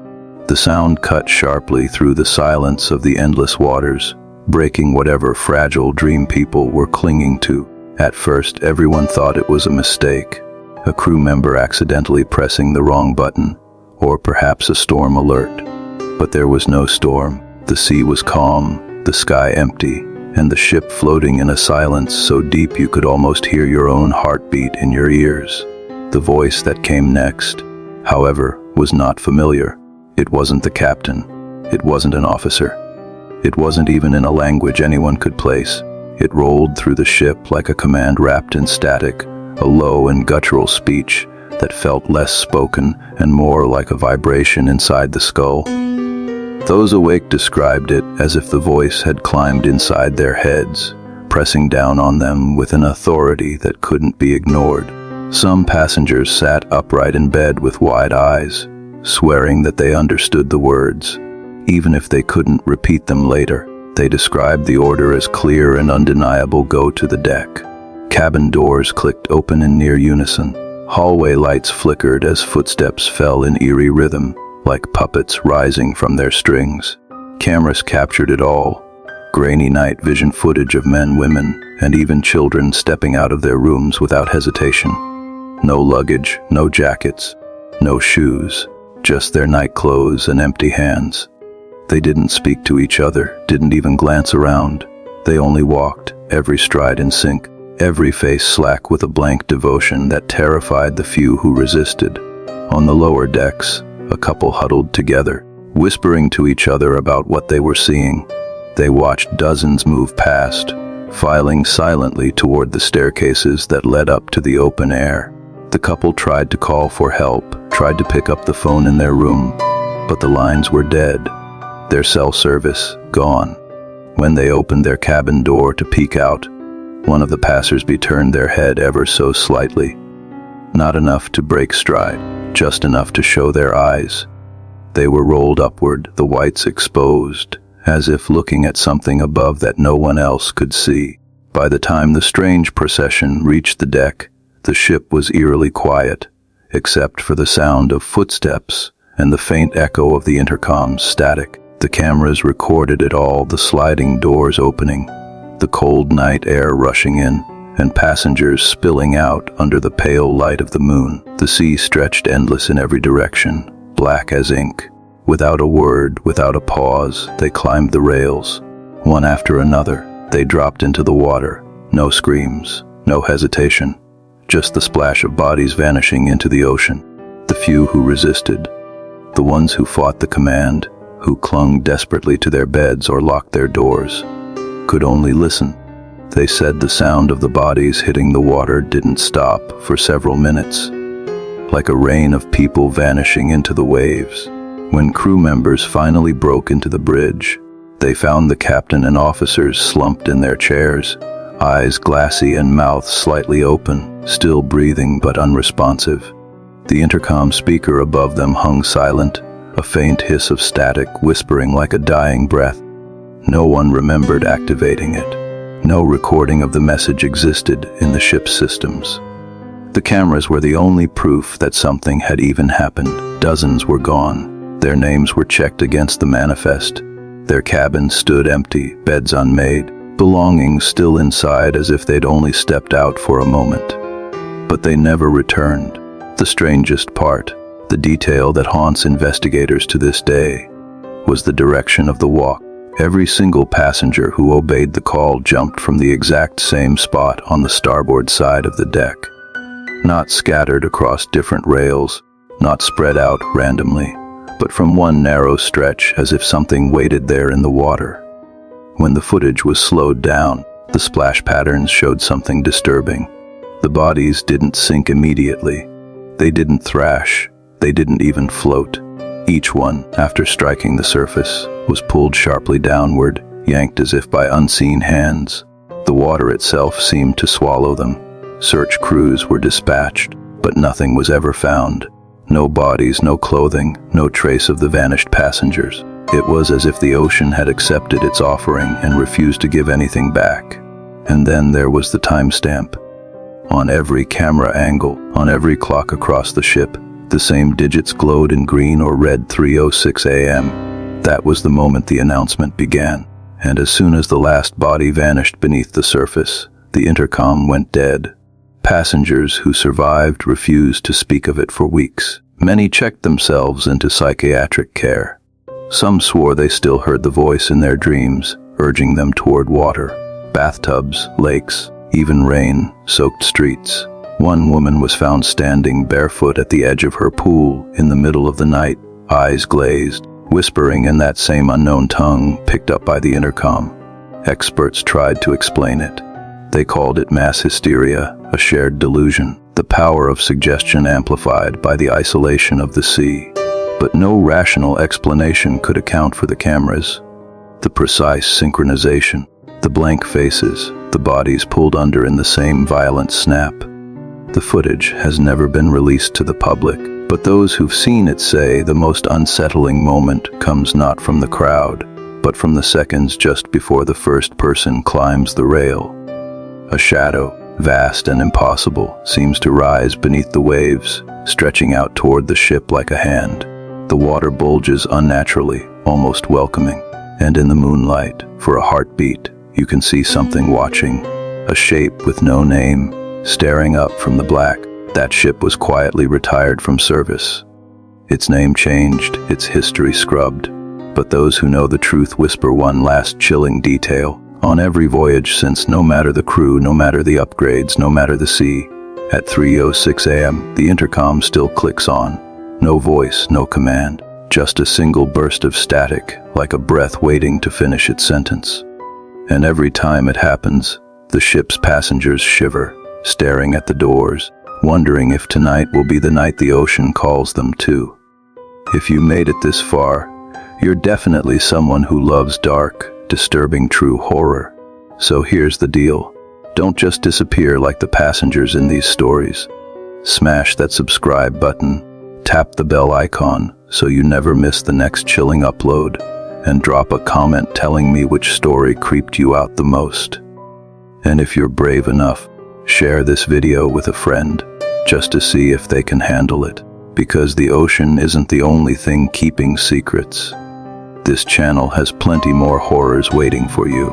The sound cut sharply through the silence of the endless waters, breaking whatever fragile dream people were clinging to. At first, everyone thought it was a mistake, a crew member accidentally pressing the wrong button, or perhaps a storm alert. But there was no storm. The sea was calm, the sky empty, and the ship floating in a silence so deep you could almost hear your own heartbeat in your ears. The voice that came next, however, was not familiar. It wasn't the captain. It wasn't an officer. It wasn't even in a language anyone could place. It rolled through the ship like a command wrapped in static, a low and guttural speech that felt less spoken and more like a vibration inside the skull. Those awake described it as if the voice had climbed inside their heads, pressing down on them with an authority that couldn't be ignored. Some passengers sat upright in bed with wide eyes, swearing that they understood the words. Even if they couldn't repeat them later, they described the order as clear and undeniable: go to the deck. Cabin doors clicked open in near unison. Hallway lights flickered as footsteps fell in eerie rhythm, like puppets rising from their strings. Cameras captured it all. Grainy night vision footage of men, women, and even children stepping out of their rooms without hesitation. No luggage, no jackets, no shoes, just their night clothes and empty hands. They didn't speak to each other, didn't even glance around. They only walked, every stride in sync, every face slack with a blank devotion that terrified the few who resisted. On the lower decks, a couple huddled together, whispering to each other about what they were seeing. They watched dozens move past, filing silently toward the staircases that led up to the open air. The couple tried to call for help, tried to pick up the phone in their room, but the lines were dead, their cell service gone. When they opened their cabin door to peek out, one of the passersby turned their head ever so slightly. Not enough to break stride, just enough to show their eyes. They were rolled upward, the whites exposed, as if looking at something above that no one else could see. By the time the strange procession reached the deck, the ship was eerily quiet, except for the sound of footsteps and the faint echo of the intercom's static. The cameras recorded it all: the sliding doors opening, the cold night air rushing in, and passengers spilling out under the pale light of the moon. The sea stretched endless in every direction, black as ink. Without a word, without a pause, they climbed the rails. One after another, they dropped into the water. No screams, no hesitation, just the splash of bodies vanishing into the ocean. The few who resisted, the ones who fought the command, who clung desperately to their beds or locked their doors, could only listen. They said the sound of the bodies hitting the water didn't stop for several minutes, like a rain of people vanishing into the waves. When crew members finally broke into the bridge, they found the captain and officers slumped in their chairs, eyes glassy and mouths slightly open, still breathing but unresponsive. The intercom speaker above them hung silent, a faint hiss of static whispering like a dying breath. No one remembered activating it. No recording of the message existed in the ship's systems. The cameras were the only proof that something had even happened. Dozens were gone. Their names were checked against the manifest, Their cabins stood empty, beds unmade, belongings still inside as if they'd only stepped out for a moment. But they never returned. The strangest part, the detail that haunts investigators to this day, was the direction of the walk. Every single passenger who obeyed the call jumped from the exact same spot on the starboard side of the deck. Not scattered across different rails, not spread out randomly, but from one narrow stretch as if something waited there in the water. When the footage was slowed down, the splash patterns showed something disturbing. The bodies didn't sink immediately. They didn't thrash. They didn't even float. Each one, after striking the surface, was pulled sharply downward, yanked as if by unseen hands. The water itself seemed to swallow them. Search crews were dispatched, but nothing was ever found. No bodies, no clothing, no trace of the vanished passengers. It was as if the ocean had accepted its offering and refused to give anything back. And then there was the timestamp. On every camera angle, on every clock across the ship, the same digits glowed in green or red: 3:06 a.m. That was the moment the announcement began. And as soon as the last body vanished beneath the surface, the intercom went dead. Passengers who survived refused to speak of it for weeks. Many checked themselves into psychiatric care. Some swore they still heard the voice in their dreams, urging them toward water, bathtubs, lakes, even rain-soaked streets. One woman was found standing barefoot at the edge of her pool in the middle of the night, eyes glazed, whispering in that same unknown tongue picked up by the intercom. Experts tried to explain it. They called it mass hysteria, a shared delusion, the power of suggestion amplified by the isolation of the sea. But no rational explanation could account for the cameras. The precise synchronization, the blank faces, the bodies pulled under in the same violent snap. The footage has never been released to the public, but those who've seen it say the most unsettling moment comes not from the crowd, but from the seconds just before the first person climbs the rail. A shadow, vast and impossible, seems to rise beneath the waves, stretching out toward the ship like a hand. The water bulges unnaturally, almost welcoming, and in the moonlight, for a heartbeat, you can see something watching, a shape with no name, staring up from the black. That ship was quietly retired from service. Its name changed, its history scrubbed, but those who know the truth whisper one last chilling detail. On every voyage since, no matter the crew, no matter the upgrades, no matter the sea, at 3:06 a.m., the intercom still clicks on. No voice, no command, just a single burst of static, like a breath waiting to finish its sentence. And every time it happens, the ship's passengers shiver, staring at the doors, wondering if tonight will be the night the ocean calls them to. If you made it this far, you're definitely someone who loves dark, disturbing true horror. So here's the deal. Don't just disappear like the passengers in these stories. Smash that subscribe button, tap the bell icon so you never miss the next chilling upload, and drop a comment telling me which story creeped you out the most. And if you're brave enough, share this video with a friend, just to see if they can handle it. Because the ocean isn't the only thing keeping secrets. This channel has plenty more horrors waiting for you.